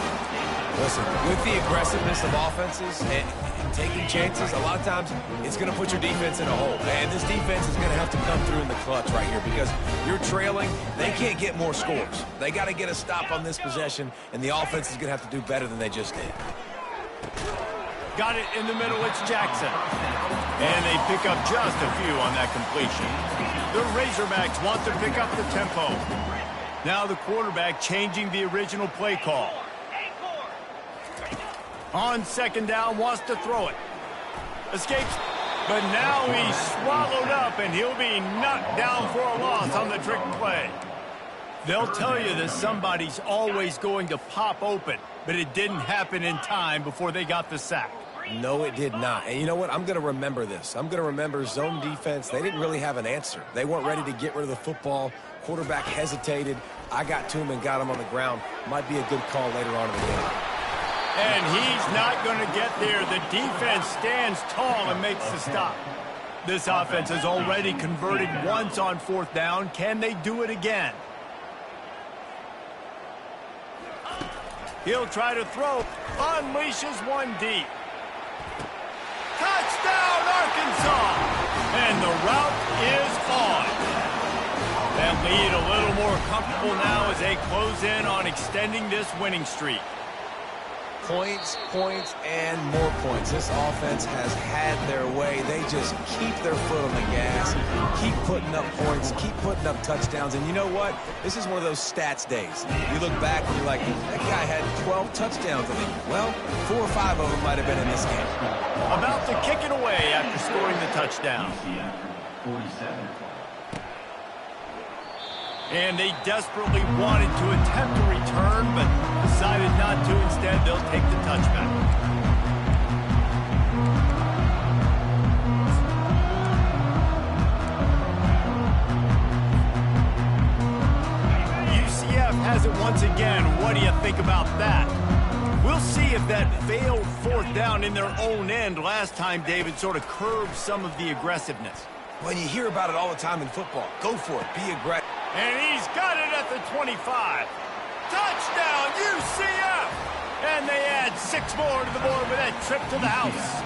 Listen, with the aggressiveness of offenses and taking chances, a lot of times it's going to put your defense in a hole. And this defense is going to have to come through in the clutch right here because you're trailing. They can't get more scores. They got to get a stop on this possession, and the offense is going to have to do better than they just did. Got it in the middle. It's Jackson. And they pick up just a few on that completion. The Razorbacks want to pick up the tempo. Now the quarterback changing the original play call. On second down, wants to throw it. Escapes, but now he's swallowed up, and he'll be knocked down for a loss on the trick play. They'll tell you that somebody's always going to pop open, but it didn't happen in time before they got the sack. No, it did not. And you know what? I'm going to remember this. I'm going to remember zone defense. They didn't really have an answer. They weren't ready to get rid of the football. Quarterback hesitated. I got to him and got him on the ground. Might be a good call later on in the game. And he's not going to get there. The defense stands tall and makes the stop. This offense has already converted once on fourth down. Can they do it again? He'll try to throw. Unleashes one deep. Touchdown, Arkansas! And the route is on. That lead a little more comfortable now as they close in on extending this winning streak. Points, points, and more points. This offense has had their way. They just keep their foot on the gas, keep putting up points, keep putting up touchdowns. And you know what? This is one of those stats days. You look back and you're like, that guy had 12 touchdowns in the year. Well, 4 or 5 of them might have been in this game. About to kick it away after scoring the touchdown. UCF, 47. And they desperately wanted to attempt a return, but decided not to. Instead, they'll take the touchback. UCF has it once again. What do you think about that? We'll see if that failed fourth down in their own end last time, David, sort of curbed some of the aggressiveness. When you hear about it all the time in football, go for it. Be aggressive. And he's got it at the 25. Touchdown, UCF! And they add 6 more to the board with that trip to the house.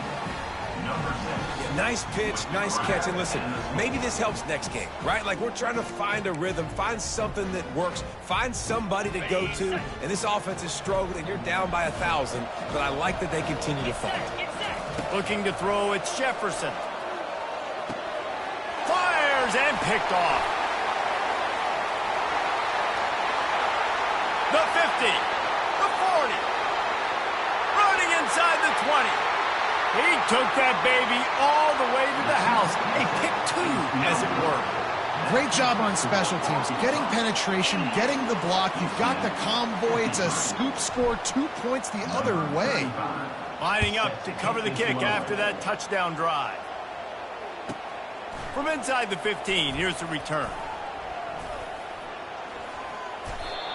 Yeah, nice pitch, nice catch. And listen, maybe this helps next game, right? Like, we're trying to find a rhythm, find something that works, find somebody to go to. And this offense is struggling, and you're down by 1,000. But I like that they continue to fight. Looking to throw, it's Jefferson. Fires and picked off. The 50, the 40, running inside the 20. He took that baby all the way to the house. A pick 2, as it were. Great job on special teams. Getting penetration, getting the block. You've got the convoy. It's a scoop score, 2 points the other way. Lining up to cover the kick after that touchdown drive. From inside the 15, here's the return.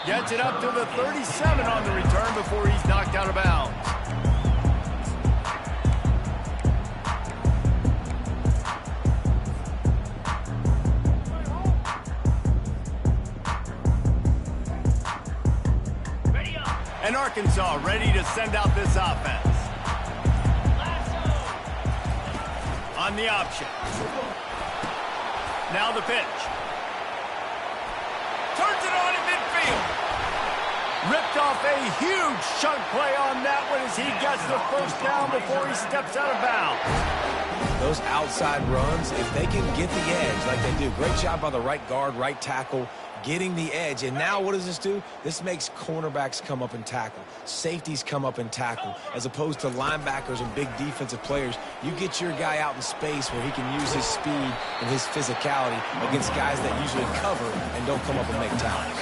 Gets it up to the 37 on the return before he's knocked out of bounds. And Arkansas ready to send out this offense. On the option. Now the pitch. Turns it on in midfield. Ripped off a huge chunk play on that one as he gets the first down before he steps out of bounds. Those outside runs, if they can get the edge like they do, great job by the right guard, right tackle, getting the edge. And now what does this do? This makes cornerbacks come up and tackle. Safeties come up and tackle. As opposed to linebackers and big defensive players, you get your guy out in space where he can use his speed and his physicality against guys that usually cover and don't come up and make tackles.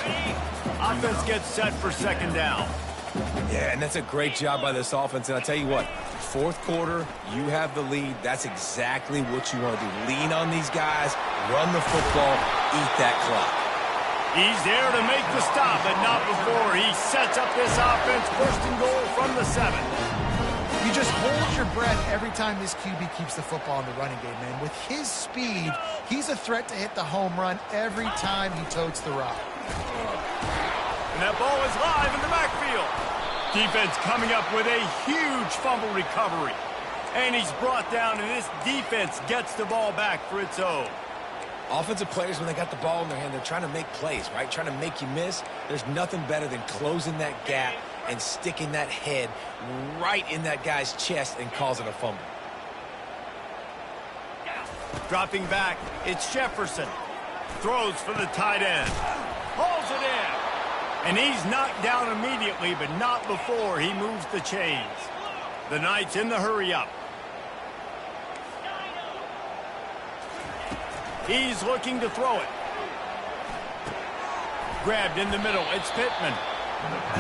Offense gets set for second down. Yeah, and that's a great job by this offense. And I tell you what, fourth quarter, you have the lead. That's exactly what you want to do. Lean on these guys, run the football, eat that clock. He's there to make the stop, but not before he sets up this offense. First and goal from the 7. You just hold your breath every time this QB keeps the football in the running game, man. With his speed, he's a threat to hit the home run every time he totes the rock. And that ball is live in the backfield. Defense coming up with a huge fumble recovery. And he's brought down, and this defense gets the ball back for its own. Offensive players, when they got the ball in their hand, they're trying to make plays, right? Trying to make you miss. There's nothing better than closing that gap and sticking that head right in that guy's chest and causing a fumble. Dropping back, it's Jefferson. Throws for the tight end. Hauls it in. And he's knocked down immediately, but not before he moves the chains. The Knights in the hurry-up. He's looking to throw it. Grabbed in the middle. It's Pittman.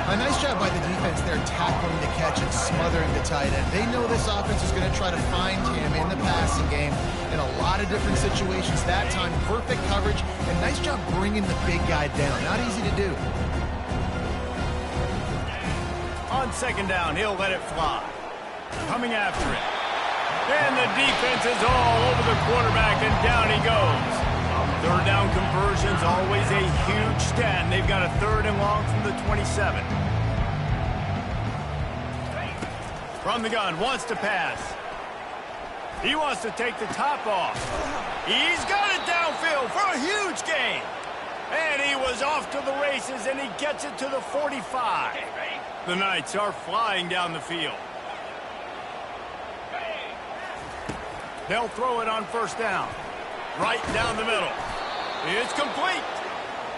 A nice job by the defense there, tackling the catch and smothering the tight end. They know this offense is going to try to find him in the passing game in a lot of different situations. That time, perfect coverage, and nice job bringing the big guy down. Not easy to do. On second down, he'll let it fly. Coming after it. And the defense is all over the quarterback, and down he goes. Third down conversion's always a huge stat, and they've got a third and long from the 27. From the gun, wants to pass. He wants to take the top off. He's got it downfield for a huge gain. And he was off to the races, and he gets it to the 45. The Knights are flying down the field. They'll throw it on first down. Right down the middle. It's complete.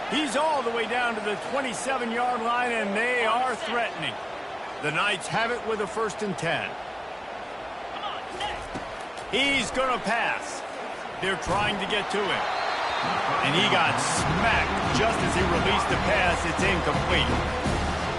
He's all the way down to the 27-yard line, and they are threatening. The Knights have it with a 1st and 10. He's going to pass. They're trying to get to him. And he got smacked just as he released the pass. It's incomplete.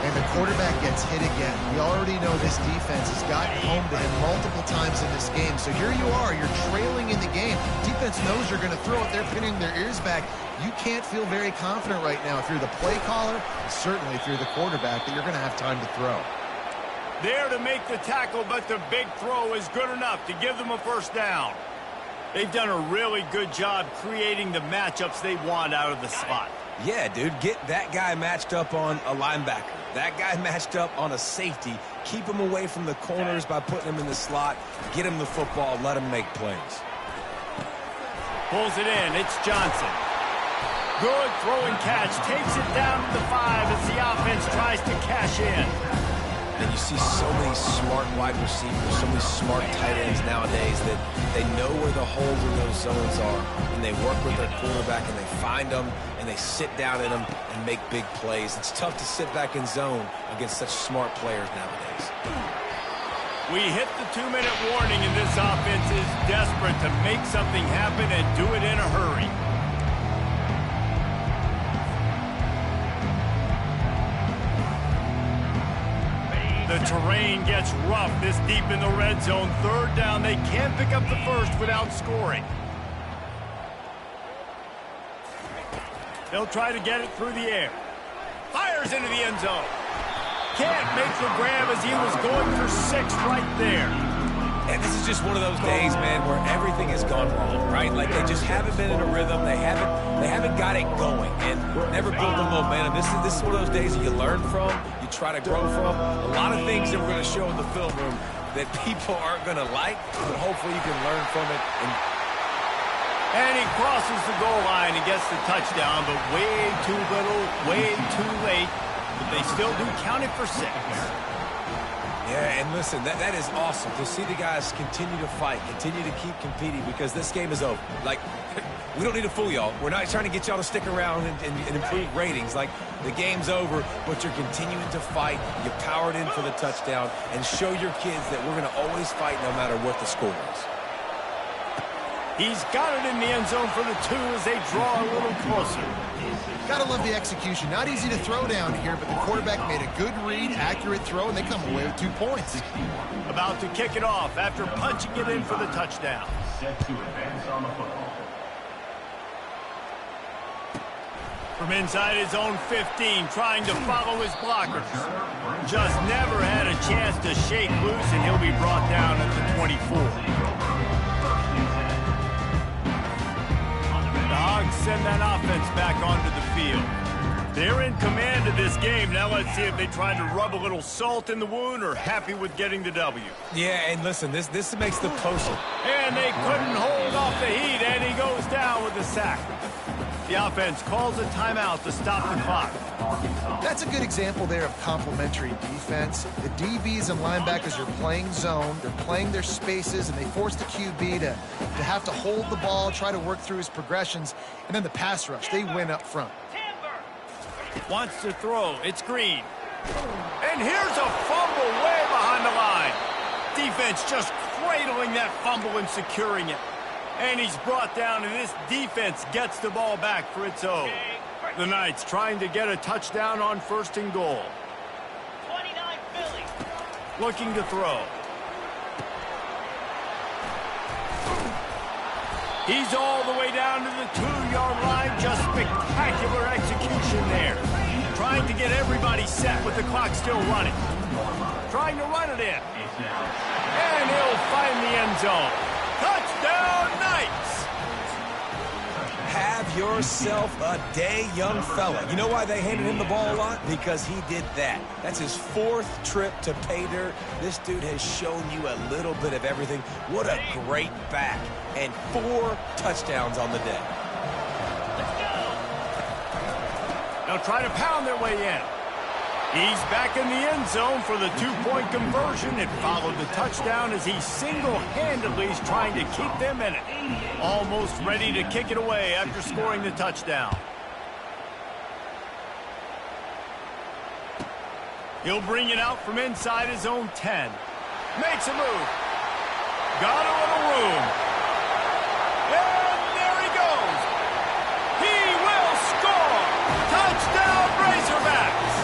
And the quarterback gets hit again. We already know this defense has gotten home to him multiple times in this game. So here you are, you're trailing in the game. Defense knows you're going to throw it. They're pinning their ears back. You can't feel very confident right now if you're the play caller, certainly if you're the quarterback, that you're going to have time to throw. There to make the tackle, but the big throw is good enough to give them a first down. They've done a really good job creating the matchups they want out of the slot. Yeah, dude, get that guy matched up on a linebacker. That guy matched up on a safety. Keep him away from the corners by putting him in the slot. Get him the football. Let him make plays. Pulls it in. It's Johnson. Good throw and catch. Takes it down to the 5 as the offense tries to cash in. And you see so many smart wide receivers, so many smart tight ends nowadays that they know where the holes in those zones are, and they work with their quarterback, and they find them, and they sit down in them and make big plays. It's tough to sit back in zone against such smart players nowadays. We hit the 2-minute warning, and this offense is desperate to make something happen and do it in a hurry. The terrain gets rough this deep in the red zone. Third down, they can't pick up the first without scoring. They'll try to get it through the air. Fires into the end zone. Can't make the grab as he was going for 6 right there. And this is just one of those days, man, where everything has gone wrong, right? Like they just haven't been in a rhythm. They haven't got it going and never built the momentum. This is one of those days that you learn from, you try to grow from. A lot of things that we're going to show in the film room that people aren't going to like, but hopefully you can learn from it. And he crosses the goal line and gets the touchdown, but way too little, way too late. But they still do count it for 6. Yeah, and listen, that is awesome to see the guys continue to fight, continue to keep competing, because this game is over. Like, we don't need to fool y'all. We're not trying to get y'all to stick around and improve ratings. Like, the game's over, but you're continuing to fight. You powered in for the touchdown, and show your kids that we're going to always fight no matter what the score is. He's got it in the end zone for the 2 as they draw a little closer. Gotta love the execution. Not easy to throw down here, but the quarterback made a good read, accurate throw, and they come away with 2 points. About to kick it off after punching it in for the touchdown. Set to advance on the football. From inside his own 15, trying to follow his blockers. Just never had a chance to shake loose, and he'll be brought down at the 24. The Hogs send that offense back onto the field. They're in command of this game. Now let's see if they try to rub a little salt in the wound or happy with getting the W. Yeah, and listen, this makes the post. And they couldn't hold off the heat, and he goes down with a sack. The offense calls a timeout to stop the clock. That's a good example there of complementary defense. The DBs and linebackers are playing zone, they're playing their spaces, and they force the QB to have to hold the ball, try to work through his progressions, and then the pass rush, they win up front. Wants to throw. It's Green. And here's a fumble way behind the line. Defense just cradling that fumble and securing it. And he's brought down, and this defense gets the ball back for its own. The Knights trying to get a touchdown on 1st and goal. 29 Philly. Looking to throw. He's all the way down to the 2-yard line. Just spectacular execution there. Trying to get everybody set with the clock still running. Trying to run it in. And he'll find the end zone. Touchdown, Knights! Have yourself a day, young fella. You know why they handed him the ball a lot? Because he did that. That's his 4th trip to pay dirt. This dude has shown you a little bit of everything. What a great back. And 4 touchdowns on the day. Let's go. They'll try to pound their way in. He's back in the end zone for the 2-point conversion. It followed the touchdown as he single-handedly is trying to keep them in it. Almost ready to kick it away after scoring the touchdown. He'll bring it out from inside his own 10. Makes a move. Got a little room. And there he goes. He will score. Touchdown, Razorbacks.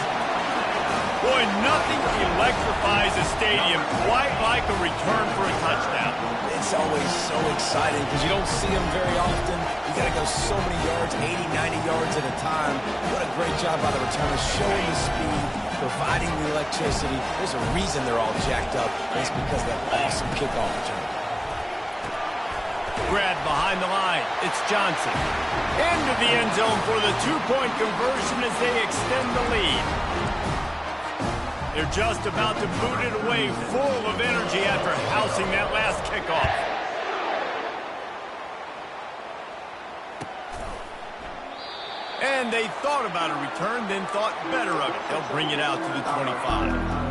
Boy, nothing electrifies a stadium quite like a return for a touchdown. It's always so exciting because you don't see them very often. You got to go so many yards, 80, 90 yards at a time. What a great job by the returners, showing the speed, providing the electricity. There's a reason they're all jacked up. It's because of that awesome kickoff return. Grabbed behind the line. It's Johnson. Into the end zone for the 2-point conversion as they extend the lead. They're just about to boot it away, full of energy after housing that last kickoff. And they thought about a return, then thought better of it. They'll bring it out to the 25.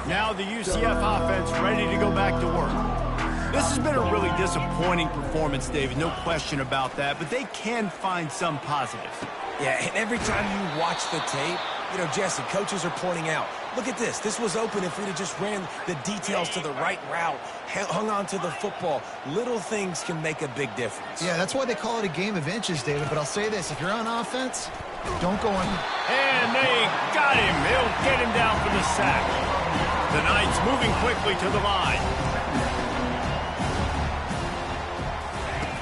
Now the UCF offense ready to go back to work. This has been a really disappointing performance, David, no question about that, but they can find some positives. Yeah, and every time you watch the tape, you know, Jesse, coaches are pointing out, look at this. This was open if we'd have just ran the details to the right route, hung on to the football. Little things can make a big difference. Yeah, that's why they call it a game of inches, David. But I'll say this, if you're on offense, don't go on. And they got him. They'll get him down for the sack. The Knights moving quickly to the line.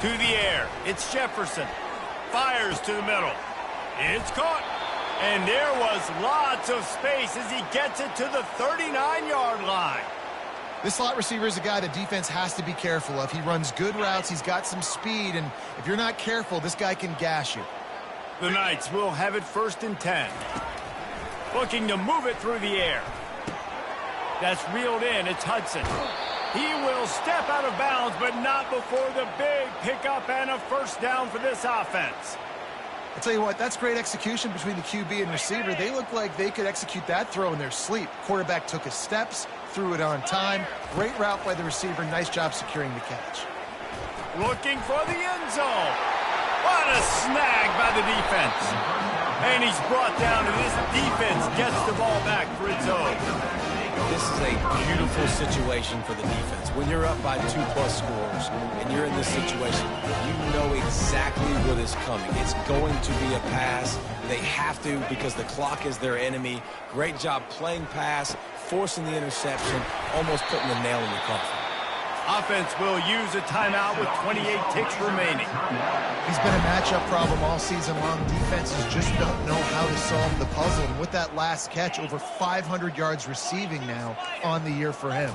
To the air. It's Jefferson. Fires to the middle. It's caught. And there was lots of space as he gets it to the 39-yard line. This slot receiver is a guy the defense has to be careful of. He runs good routes. He's got some speed. And if you're not careful, this guy can gash you. The Knights will have it 1st and 10. Looking to move it through the air. That's reeled in. It's Hudson. He will step out of bounds, but not before the big pickup and a 1st down for this offense. I'll tell you what, that's great execution between the QB and receiver. They look like they could execute that throw in their sleep. Quarterback took his steps, threw it on time. Great route by the receiver. Nice job securing the catch. Looking for the end zone. What a snag by the defense. And he's brought down, and this defense gets the ball back for its own. This is a beautiful situation for the defense. When you're up by 2+ scores and you're in this situation, you know exactly what is coming. It's going to be a pass. They have to because the clock is their enemy. Great job playing pass, forcing the interception, almost putting the nail in the coffin. Offense will use a timeout with 28 ticks remaining. He's been a matchup problem all season long. Defenses just don't know how to solve the puzzle. And with that last catch, over 500 yards receiving now on the year for him.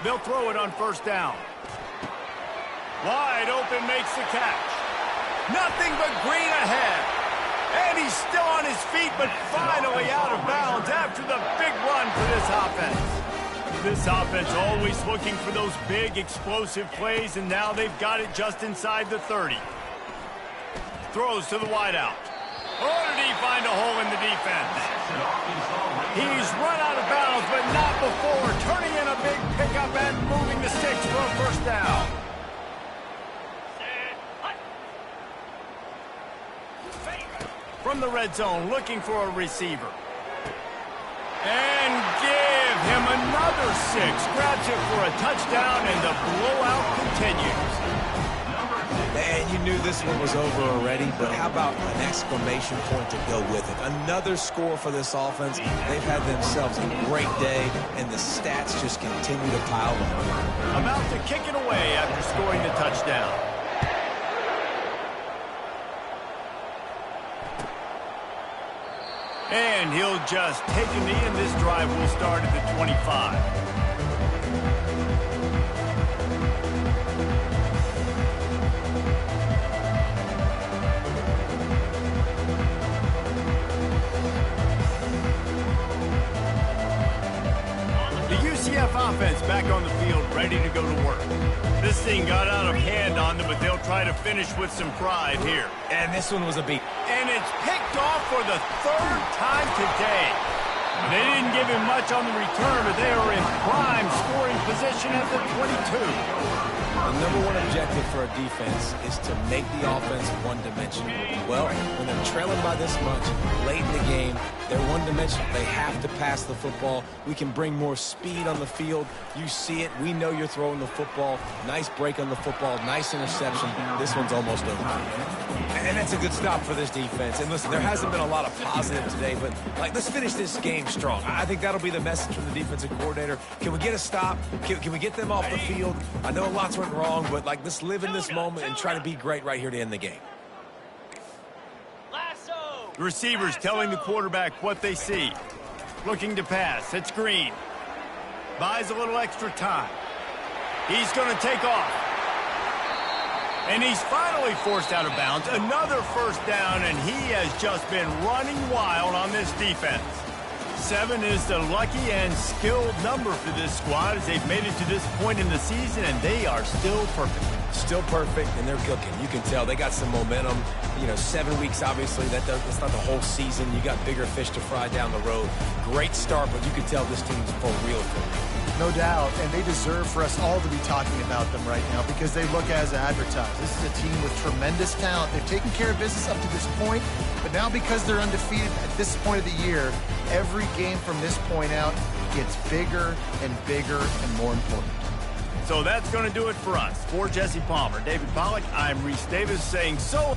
They'll throw it on 1st down. Wide open makes the catch. Nothing but green ahead. And he's still on his feet, but finally out of bounds after the big run for this offense. This offense always looking for those big, explosive plays, and now they've got it just inside the 30. Throws to the wideout. Or did he find a hole in the defense? He's run out of bounds, but not before turning in a big pickup and moving the sticks for a 1st down. From the red zone, looking for a receiver. And give him another 6. Grabs it for a touchdown, and the blowout continues. And you knew this one was over already, but how about an exclamation point to go with it? Another score for this offense. They've had themselves a great day, and the stats just continue to pile on. About to kick it away after scoring the touchdown. And he'll just take a knee, and this drive will start at the 25. Offense back on the field, ready to go to work. This thing got out of hand on them, but they'll try to finish with some pride here. And this one was a beat. And it's picked off for the 3rd time today. They didn't give him much on the return, but they are in prime scoring position at the 22. The number one objective for a defense is to make the offense one-dimensional. Well, when they're trailing by this much, late in the game, they're one-dimensional. They have to pass the football. We can bring more speed on the field. You see it. We know you're throwing the football. Nice break on the football. Nice interception. This one's almost over. And that's a good stop for this defense. And listen, there hasn't been a lot of positive today, but let's finish this game strong. I think that'll be the message from the defensive coordinator. Can we get a stop? Can we get them off the field? I know lots went wrong, but let's live in this moment and try to be great right here to end the game. The receivers telling the quarterback what they see. Looking to pass. It's Green. Buys a little extra time. He's going to take off. And he's finally forced out of bounds. Another 1st down, and he has just been running wild on this defense. 7 is the lucky and skilled number for this squad as they've made it to this point in the season, and they are still perfect. Still perfect, and they're cooking. You can tell they got some momentum. 7 weeks, obviously, that's not the whole season. You got bigger fish to fry down the road. Great start, but you can tell this team's for real. No doubt, and they deserve for us all to be talking about them right now because they look as advertised. This is a team with tremendous talent. They've taken care of business up to this point, but now because they're undefeated at this point of the year, every game from this point out gets bigger and bigger and more important. So that's going to do it for us. For Jesse Palmer, David Pollack, I'm Reese Davis saying so.